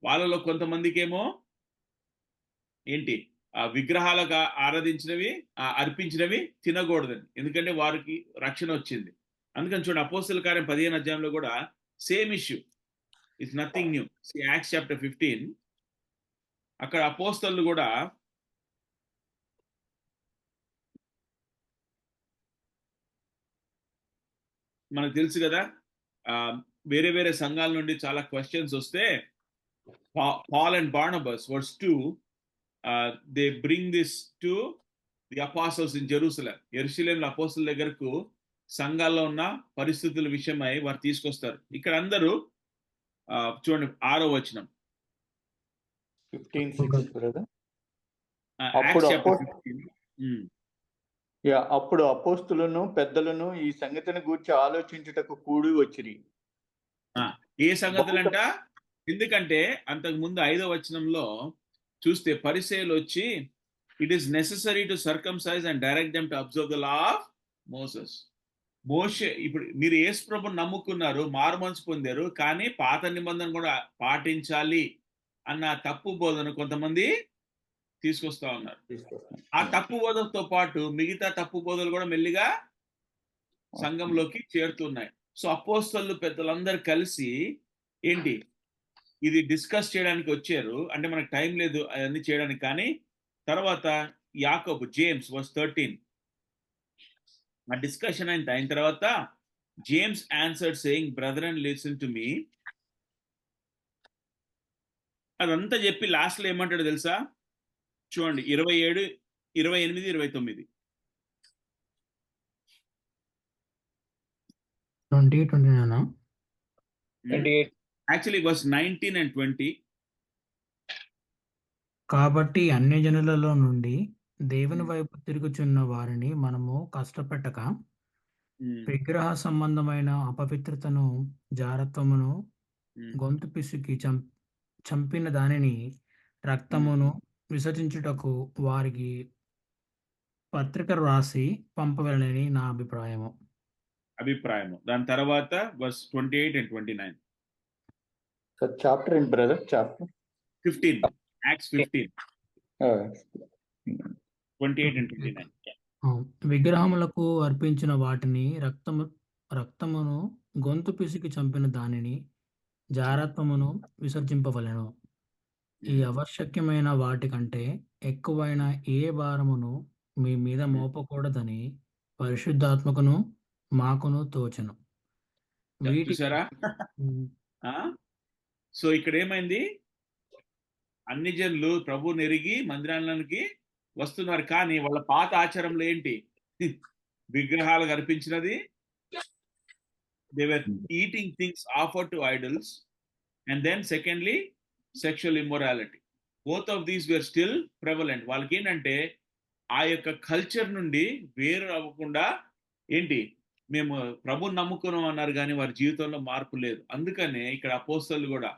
వాళ్ళలో కొంతమందికి ఏమో ఏంటి ఆ విగ్రహాలకు ఆరాధించినవి అర్పించినవి తినకూడదని, ఎందుకంటే వారికి రక్షణ వచ్చింది. అందుకని చూడండి, అపోస్తల కార్యం 15వ అధ్యాయంలో కూడా same issue, it's nothing new. Acts chapter 15, అక్కడ అపోస్తలు కూడా మనకు తెలుసు కదా, వేరే వేరే సంఘాల నుండి చాలా క్వశ్చన్స్ వస్తే Paul and Barnabas verse 2 they bring this to the apostles in Jerusalem. యెరూషలేంలో అపోస్తల దగ్గరకు సంఘాల్లో ఉన్న పరిస్థితుల విషయమై వారు తీసుకొస్తారు. ఇక్కడ అందరూ చూడండి 6వ వచనం, 15:6 అప్పుడు అపోస్తులను పెద్దలను ఈ సంగతిని గూర్చి ఆలోచించుటకు కూడి వచ్చిరి. ఏ సంగతులంట? ఎందుకంటే అంతకు ముందు 5వ వచనంలో చూస్తే పరిసయ్యులు వచ్చి, it is necessary to circumcise and direct them to observe the law of Moses. మోషే, ఇప్పుడు మీరు యేసు ప్రభువుని నమ్ముకున్నారు, మారుమనసు పొందారు, కానీ పాత నిబంధన కూడా పాటించాలి అన్న తప్పు బోధన కొంతమంది తీసుకొస్తా ఉన్నారు. ఆ తప్పు బోధనతో పాటు మిగతా తప్పు బోధలు కూడా మెల్లిగా సంఘంలోకి చేరుతున్నాయి. సో అపోస్తలు పెద్దలందరూ కలిసి ఏంటి ఇది డిస్కస్ చేయడానికి వచ్చారు. అంటే మనకు టైం లేదు అవన్నీ చేయడానికి, కానీ తర్వాత యాకోబు, జేమ్స్ వర్స్ 13, ఆ డిస్కషన్ అయిన తర్వాత James answered saying, brethren listen to me. అదంతా చెప్పి లాస్ట్ లో ఏమంటాడు తెలుసా? చూడండి 27, 28, 29. 28. Actually it was 19 and 20. కాబట్టి అన్యజనులలో నుండి దేవుని వైపు తిరుగుచున్న వారిని మనము కష్టపెట్టక విగ్రహ సంబంధమైన అపవిత్రతను, జారత్వమును, గొంతు పిసికి చంపిన దానిని, రక్తమును విసర్జించుటకు వారికి పత్రిక రాసి పంపవలనని నా అభిప్రాయము. దాని తర్వాత వర్స్ 28 and 29. చాప్టర్ ఏంటి బ్రదర్? Chapter 15, Acts 15, 28 and 29. విగ్రహములకు అర్పించిన వాటిని, రక్తమును, గొంతు పిసికి చంపిన దానిని, జారత్వమును విసర్జింపవలెను. ఈ ఆవశ్యకమైన వాటి కంటే ఎక్కువైన ఏ భారమును మీ మీద మోపకూడదని పరిశుద్ధాత్మకును మాకును తోచెను. చూసారా? సో ఇక్కడ ఏమైంది? అన్ని జనులు ప్రభు నెరిగి మందిరానికి వస్తున్నారు, కానీ వాళ్ళ పాత ఆచారంలో ఏంటి? విగ్రహాలు కనిపించినది, they were eating things offered to idols, and then secondly sexual immorality. Both of these were still prevalent. వాళ్ళకి ఏంటంటే ఆ యొక్క కల్చర్ నుండి వేరు అవ్వకుండా ఏంటి, మేము ప్రభుని నమ్ముకున్నాం అన్నారు, కానీ వారి జీవితంలో మార్పు లేదు. అందుకనే ఇక్కడ అపోస్తలు కూడా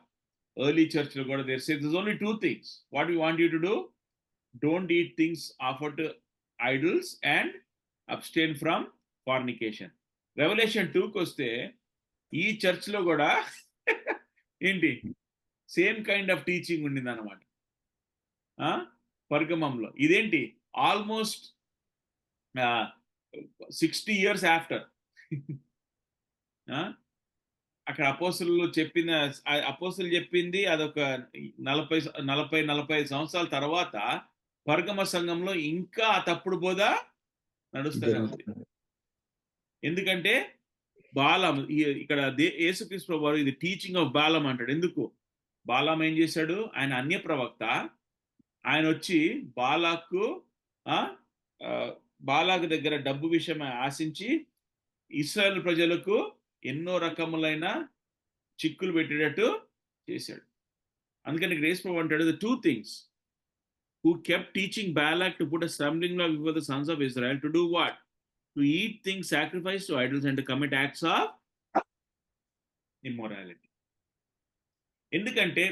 ఎర్లీ చర్చ్ లో కూడా there's only two things what we want you to do: don't eat things offered to idols and abstain from fornication. Revelation 2కి వస్తే ఈ చర్చ్ లో కూడా ఏంటి సేమ్ కైండ్ ఆఫ్ టీచింగ్ ఉండింది అనమాట. పర్గమంలో ఇదేంటి ఆల్మోస్ట్ 60 years after. అక్కడ అపోస్తులు చెప్పింది అదొక 45 సంవత్సరాల తర్వాత పర్గమ సంఘంలో ఇంకా ఆ తప్పుడు బోధ నడుస్తూనే ఉంది. ఎందుకంటే బాలాం ఇక్కడ యేసుక్రీస్తు ప్రభువు ఇది టీచింగ్ ఆఫ్ బాలాం అంటాడు. ఎందుకు? బాలాం ఏం చేశాడు? ఆయన అన్య ప్రవక్త. ఆయన వచ్చి బాలాకు దగ్గర డబ్బు విషయం ఆశించి ఇశ్రాయేలు ప్రజలకు ఎన్నో రకములైన చిక్కులు పెట్టేటట్టు చేశాడు. అందుకని గ్రేస్ ప్రభు అంటాడు, the two things who kept teaching Balak to put a stumbling block before the sons of Israel to do what? To eat things sacrificed to idols and to commit acts of immorality. ఎందుకంటే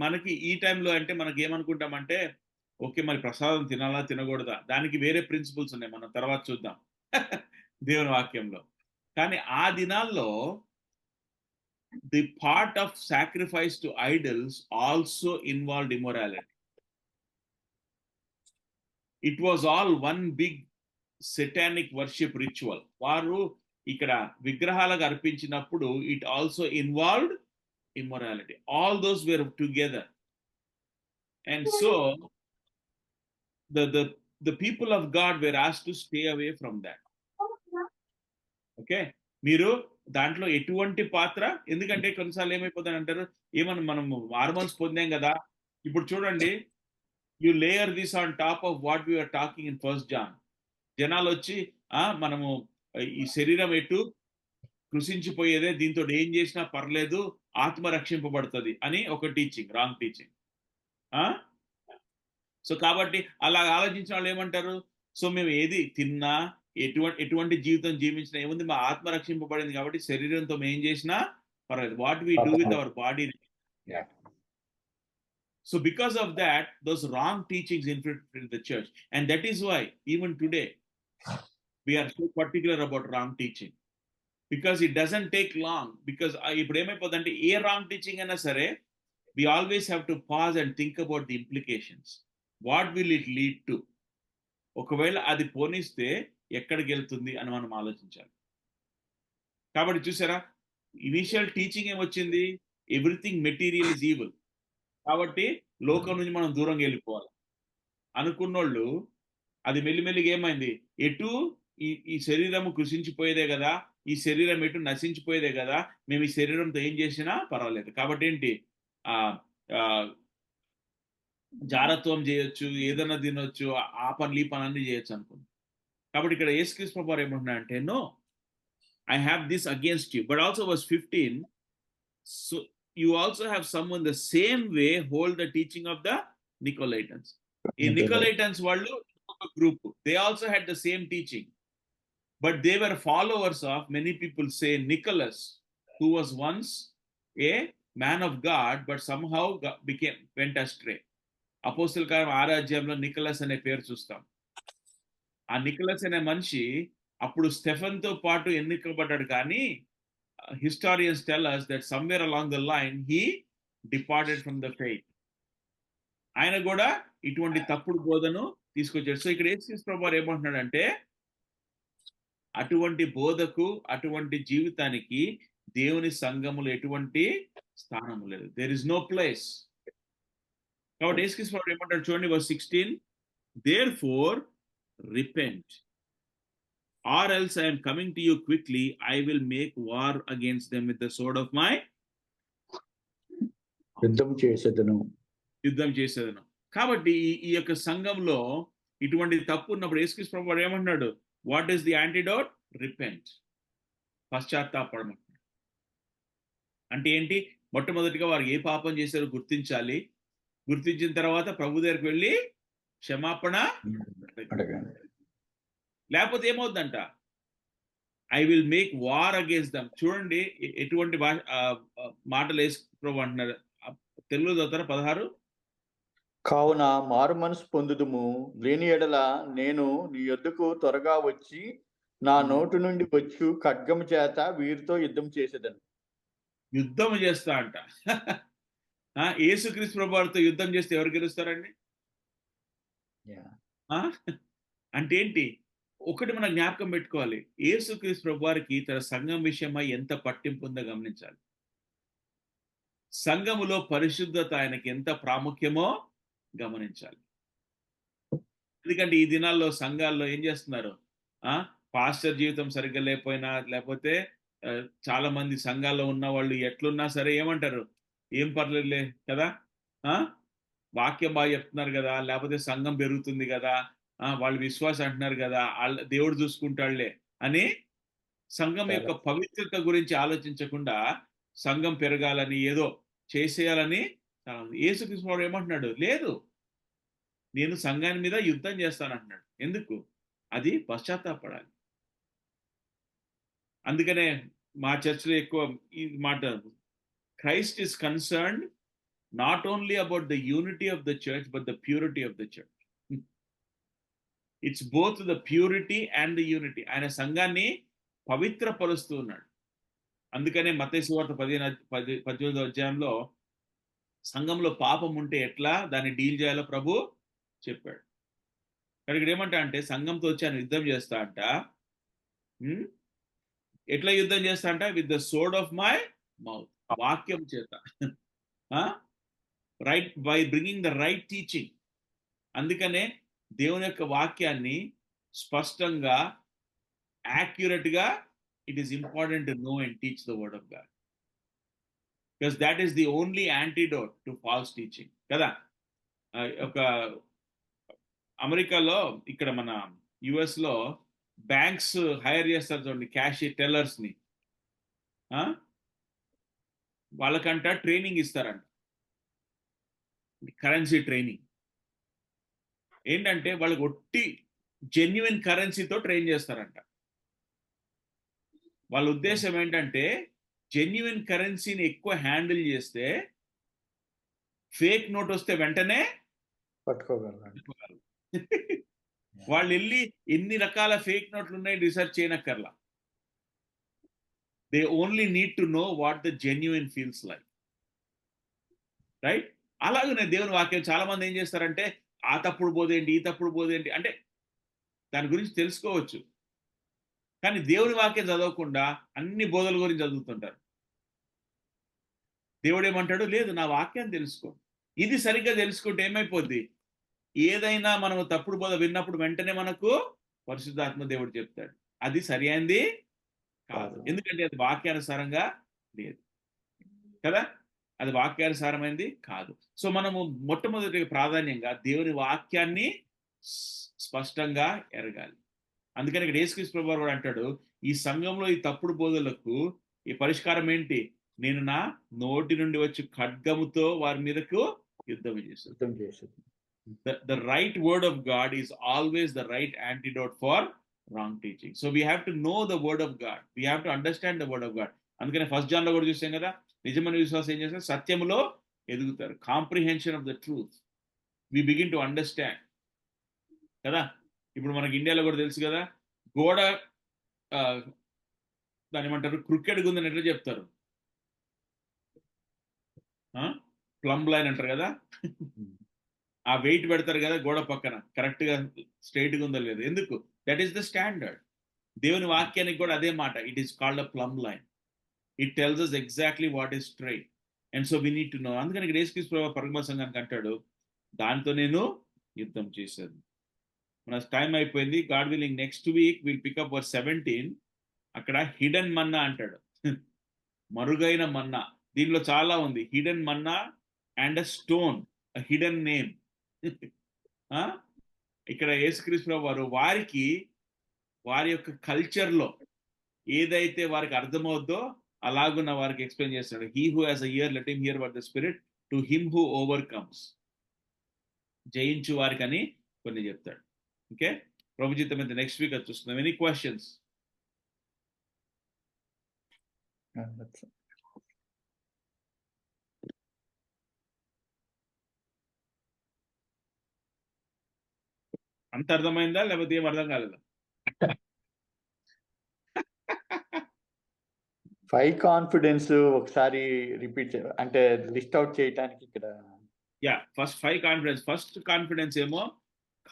మనకి ఈ టైంలో అంటే మనకి ఏమనుకుంటామంటే, okay మరి ప్రసాదం తినాలా తినకూడదా, దానికి వేరే ప్రిన్సిపల్స్ ఉన్నాయి, మనం తర్వాత చూద్దాం దేవుని వాక్యంలో. కానీ ఆ దినాల్లో the part of sacrifice to idols also involved immorality. It was all one big satanic worship ritual. వారు ఇక్కడ విగ్రహాలకు అర్పించినప్పుడు it also involved immorality. All those were together. And so the people of God were asked to stay away from that. Okay? మీరు దాంట్లో ఎటువంటి పాత్ర, ఎందుకంటే కొన్నిసార్లు ఏమైపోతుంది అంటారు, ఏమన్నా మనం హార్మోన్స్ పొందాం కదా, ఇప్పుడు చూడండి, you layer this on top of what we are talking in 1 John. జనాలు వచ్చి మనము ఈ శరీరం ఎటు కృషించిపోయేదే, దీంతో ఏం చేసినా పర్లేదు, ఆత్మ రక్షింపబడుతుంది అని ఒక టీచింగ్, రాంగ్ టీచింగ్. సో కాబట్టి అలా ఆలోచించిన వాళ్ళు ఏమంటారు, సో మేము ఏది తిన్నా ఎటువంటి జీవితం జీవించినా ఏముంది, మా ఆత్మ రక్షింపబడింది కాబట్టి శరీరంతో మేము ఏం చేసినా పర్వాలేదు, what we do with our body. So because of that those wrong teachings infiltrated the church, and that is why even today we are so particular about wrong teaching, because it doesn't take long. Because ఇప్పుడు ఏమైపోతుందంటే ఏ wrong teaching అయినా సరే, we always have to pause and think about the implications. What will it lead to? ఒకవేళ అది పోనిస్తే ఎక్కడికి వెళ్తుంది అని మనం ఆలోచించాలి. కాబట్టి చూసారా, ఇనిషియల్ టీచింగ్ ఏమొచ్చింది, ఎవ్రీథింగ్ మెటీరియల్ ఇస్ ఈవిల్, కాబట్టి లోకం నుంచి మనం దూరంగా వెళ్ళిపోవాలి అనుకున్నోళ్ళు, అది మెల్లిమెల్లిగా ఏమైంది, ఎటు ఈ శరీరము కృషించిపోయేదే కదా, ఈ శరీరం ఎటు నశించిపోయేదే కదా, మేము ఈ శరీరంతో ఏం చేసినా పర్వాలేదు, కాబట్టి ఏంటి జారత్వం చేయొచ్చు, ఏదైనా తినొచ్చు, ఆ పనులు ఈ పనులన్నీ చేయొచ్చు అనుకుంది. కాబట్టి ఇక్కడ యేసుక్రీస్తు ప్రభువు ఏమంటున్నా అంటే, no, I have this against you, but also verse 15, so you also have someone the same way hold the teaching of the Nicolaitans. ఈ నికోలైటన్స్ వాళ్ళు ఒక group, they also had the same teaching, but they were followers of, many people say, Nicholas, who was once a man of God but somehow went astray. అపోస్తల కార్యం 6వ అధ్యాయంలో Nicholas అనే పేరు చూస్తాం. ఆ నికోలస్ అనే మనిషి అప్పుడు స్టెఫెన్తో పాటు ఎన్నికబడ్డాడు, కానీ historians tell us that somewhere along the line he departed from the faith. ఆయన కూడా ఇటువంటి తప్పుడు బోధను తీసుకొచ్చాడు. సో ఇక్కడ యేసుక్రీస్తు ప్రభువు ఏమంటున్నాడంటే, అటువంటి బోధకు, అటువంటి జీవితానికి దేవుని సంఘములో ఎటువంటి స్థానము లేదు. There is no place. కాబట్టి యేసుక్రీస్తు ప్రభువు ఏమంటాడు చూడండి, verse 16, therefore repent, or else I am coming to you quickly, I will make war against them with the sword of my యుద్ధం చేసేదను. కాబట్టి ఈ యొక్క సంఘంలో ఇటువంటి తప్పు ఉన్నప్పుడు యేసుక్రీస్తు ప్రభువు ఏమంటున్నాడు, what is the antidote? Repent, పశ్చాత్తాపడమంటున్నాడు. అంటే ఏంటి? మొట్టమొదటిగా వారు ఏ పాపం చేశారో గుర్తించాలి, గుర్తించిన తర్వాత ప్రభు దగ్గరికి వెళ్ళి క్షమాపణ అడగాలి. లేకపోతే ఏమవుద్దంట, I will make war against them. చూడండి ఎటువంటి మాటలు యేసు ప్రభు అంటున్నారు, తెలుగులో చదువుతారా 16. కావున మారు మనసు పొందుదుము, లేని ఎడల నేను నీ యొద్దకు త్వరగా వచ్చి నా నోటు నుండి వచ్చు ఖడ్గము చేత వీరితో యుద్ధం చేసేదను. యుద్ధం చేస్తా అంట. యేసుక్రీస్తు ప్రభువుతో యుద్ధం చేస్తే ఎవరు గెలుస్తారండి? అంటే ఏంటి? ఒకటి మనం జ్ఞాపకం పెట్టుకోవాలి, యేసుక్రీస్తు ప్రభు వారికి తన సంఘం విషయమై ఎంత పట్టింపు ఉందో గమనించాలి. సంఘములో పరిశుద్ధత ఆయనకి ఎంత ప్రాముఖ్యమో గమనించాలి. ఎందుకంటే ఈ దినాల్లో సంఘాల్లో ఏం చేస్తున్నారు, పాస్టర్ జీవితం సరిగ్గా లేకపోయినా, లేకపోతే చాలా మంది సంఘాల్లో ఉన్న వాళ్ళు ఎట్లున్నా సరే ఏమంటారు, ఏం పర్లేదులే కదా, వాక్యం బాగా చెప్తున్నారు కదా, లేకపోతే సంఘం పెరుగుతుంది కదా, వాళ్ళు విశ్వాసం అంటున్నారు కదా, దేవుడు చూసుకుంటాడులే అని సంఘం యొక్క పవిత్రత గురించి ఆలోచించకుండా సంఘం పెరగాలని ఏదో చేసేయాలని యేసుక్రీస్తు ఏమంటున్నాడు, లేదు నేను సంఘాన్ని మీద యుద్ధం చేస్తానంటున్నాడు. ఎందుకు? అది పశ్చాత్తాపడాలి. అందుకనే మా చర్చ్లో ఎక్కువ ఈ మాట, Christ is concerned not only about the unity of the church but the purity of the church. It's both the purity and the unity. ఆయన సంఘాన్ని పవిత్రపరుస్తూ ఉన్నాడు. అందుకనే మత్తయి సువార్త 18వ అధ్యాయంలో సంఘంలో పాపం ఉంటే ఎట్లా దాన్ని డీల్ చేయాలో ప్రభు చెప్పాడు. ఇక్కడ ఏమంటా అంటే, సంఘంతో వచ్చి ఆయన యుద్ధం చేస్తా అంట. ఎట్లా యుద్ధం చేస్తా అంట? With the sword of my mouth, వాక్యం చేత, right, by bringing the right teaching. అందుకనే దేవుని యొక్క వాక్యాన్ని స్పష్టంగా, యాక్యురేట్ గా, it is important to know and teach the word of God, because that is the only antidote to falls teaching కదా. ఒక అమెరికాలో, ఇక్కడ మన యుఎస్ లో బ్యాంక్స్ హైర్ చేస్తారు చూడండి, క్యాష్ టెల్లర్స్ ని, వాళ్ళకంట ట్రైనింగ్ ఇస్తారంట, కరెన్సీ ట్రైనింగ్. ఏంటంటే వాళ్ళకి ఒట్టి జెన్యున్ కరెన్సీతో ట్రైన్ చేస్తారంట. వాళ్ళ ఉద్దేశం ఏంటంటే, జెన్యున్ కరెన్సీని ఎక్కువ హ్యాండిల్ చేస్తే ఫేక్ నోట్ వస్తే వెంటనే పట్టుకోగలరు. వాళ్ళు వెళ్ళి ఎన్ని రకాల ఫేక్ నోట్లు ఉన్నాయి రీసెర్చ్ చేయనక్కర్లా. They only need to know what the genuine feels like, right? అలాగనే దేవుని వాక్యం చాలా మంది ఏం చేస్తారంటే, ఆ తప్పుడు బోధేంటి, ఈ తప్పుడు బోధేంటి అంటే దాని గురించి తెలుసుకోవచ్చు, కానీ దేవుని వాక్యం చదవకుండా అన్ని బోధల గురించి చదువుతుంటారు. దేవుడు ఏమంటాడు, లేదు నా వాక్యాన్ని తెలుసుకో. ఇది సరిగ్గా తెలుసుకుంటే ఏమైపోద్ది, ఏదైనా మనం తప్పుడు బోధ విన్నప్పుడు వెంటనే మనకు పరిశుద్ధాత్మ దేవుడు చెప్తాడు అది సరి అయింది కాదు, ఎందుకంటే అది వాక్యానుసారంగా లేదు కదా, అది వాక్యానుసారమైంది కాదు. సో మనము మొట్టమొదటి ప్రాధాన్యంగా దేవుని వాక్యాన్ని స్పష్టంగా ఎరగాలి. అందుకని ఇక్కడ యేసుక్రీస్తు ప్రభువు కూడా అంటాడు, ఈ సంఘంలో ఈ తప్పుడు బోధలకు ఈ పరిష్కారం ఏంటి, నేను నా నోటి నుండి వచ్చి ఖడ్గముతో వారి మీదకు యుద్ధం చేస్తాను. The right word of God is always the right antidote for wrong teaching. So we have to know the word of God. We have to understand the word of God. అందుకనే 1 John లో కూడా చూసాం కదా, నిజమైన విశ్వాసం ఏం చేస్తారు, సత్యములో ఎదుగుతారు. Comprehension of the truth, we begin to understand కదా. ఇప్పుడు మనకి ఇండియాలో కూడా తెలుసు కదా, గోడ దాని ఏమంటారు, క్రికెట్ గుందని ఎట్లా చెప్తారు, ప్లంబ్ లైన్ అంటారు కదా, ఆ వెయిట్ పెడతారు కదా గోడ పక్కన, కరెక్ట్ గా స్ట్రైట్ గా ఉందో లేదు, ఎందుకు, దట్ ఈస్ ద స్టాండర్డ్. దేవుని వాక్యానికి కూడా అదే మాట, it is called a plumb line, it tells us exactly what is straight, and so we need to know. అందుకని ఇక్కడ యేసుక్రీస్తు ప్రభువు పరమ సంఘానికి అంటాడు, దాంతో నేను యుద్ధం చేశాను. మన టైం అయిపోయింది. God willing next week will pick up verse 17. అక్కడ హిడెన్ మన్నా అంటాడు, మరుగైన మన్నా. దీనిలో చాలా ఉంది, hidden Manna and a stone, a hidden name. ఇక్కడ యేసుక్రీస్తు ప్రభువు వారు వారికి వారి యొక్క కల్చర్లో ఏదైతే వారికి అర్థమవుద్దో అలాగున్న వారికి ఎక్స్ప్లెయిన్ చేస్తాడు. He who has a ear let him hear what the spirit to him who overcomes, జయించు వారికి అని కొన్ని చెప్తాడు. ఓకే, ప్రభు జీతం అయితే నెక్స్ట్ వీక్ అది చూస్తున్నాం. Any questions? అంత అర్థమైందా లేకపోతే ఏం అర్థం కాలేదా? 5 కాన్ఫిడెన్స్ ఒకసారి రిపీట్ అంటే లిస్ట్ అవుట్ చేయడానికి ఇక్కడ. Yeah, first 5 confidence. First confidence ఏమో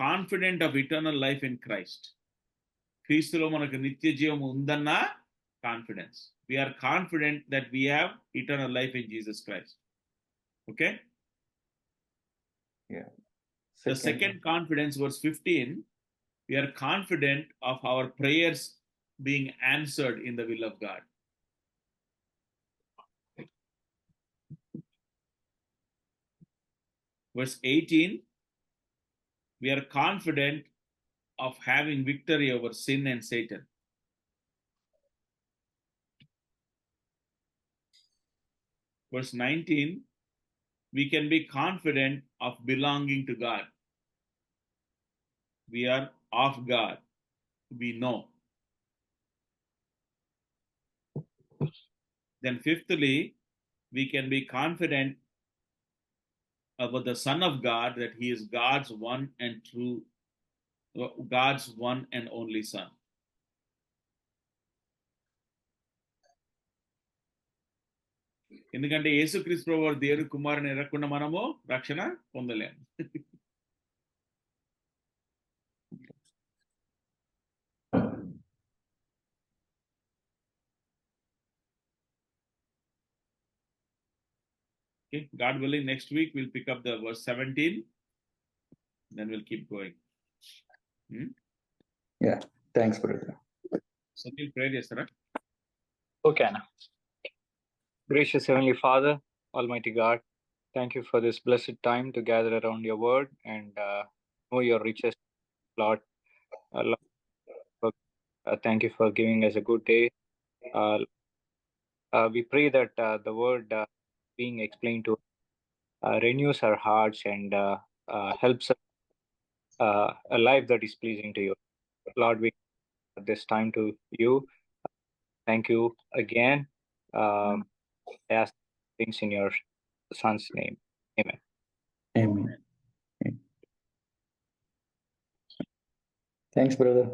confident of eternal life in Christ. క్రీస్తులో మనకు నిత్య జీవం ఉందన్న confidence. We're confident that we have eternal life in Jesus Christ. Okay, the second confidence, verse 15, we are confident of our prayers being answered in the will of God. Verse 18, we are confident of having victory over sin and Satan. Verse 19, we can be confident of belonging to God. We are of God. We know. Then fifthly, we can be confident about the Son of God, that he is God's one and only Son. ఎందుకంటే యేసుక్రీస్తు ప్రభువు దేవుని కుమారుని ఎరగకుండా మనము రక్షణ పొందలేము. Okay, God willing, next week we'll pick up the verse 17. Then we'll keep going. Thanks, brother. So we'll pray చేస్తారా? Okay, Anna. Gracious Heavenly Father, Almighty God, thank you for this blessed time to gather around your word and know your riches, Lord. Thank you for giving us a good day. We pray that the word being explained to renews our hearts and helps us a life that is pleasing to you. Lord, we give this time to you. Thank you again. I ask things in your Son's name. Amen. Amen. Thanks, brother.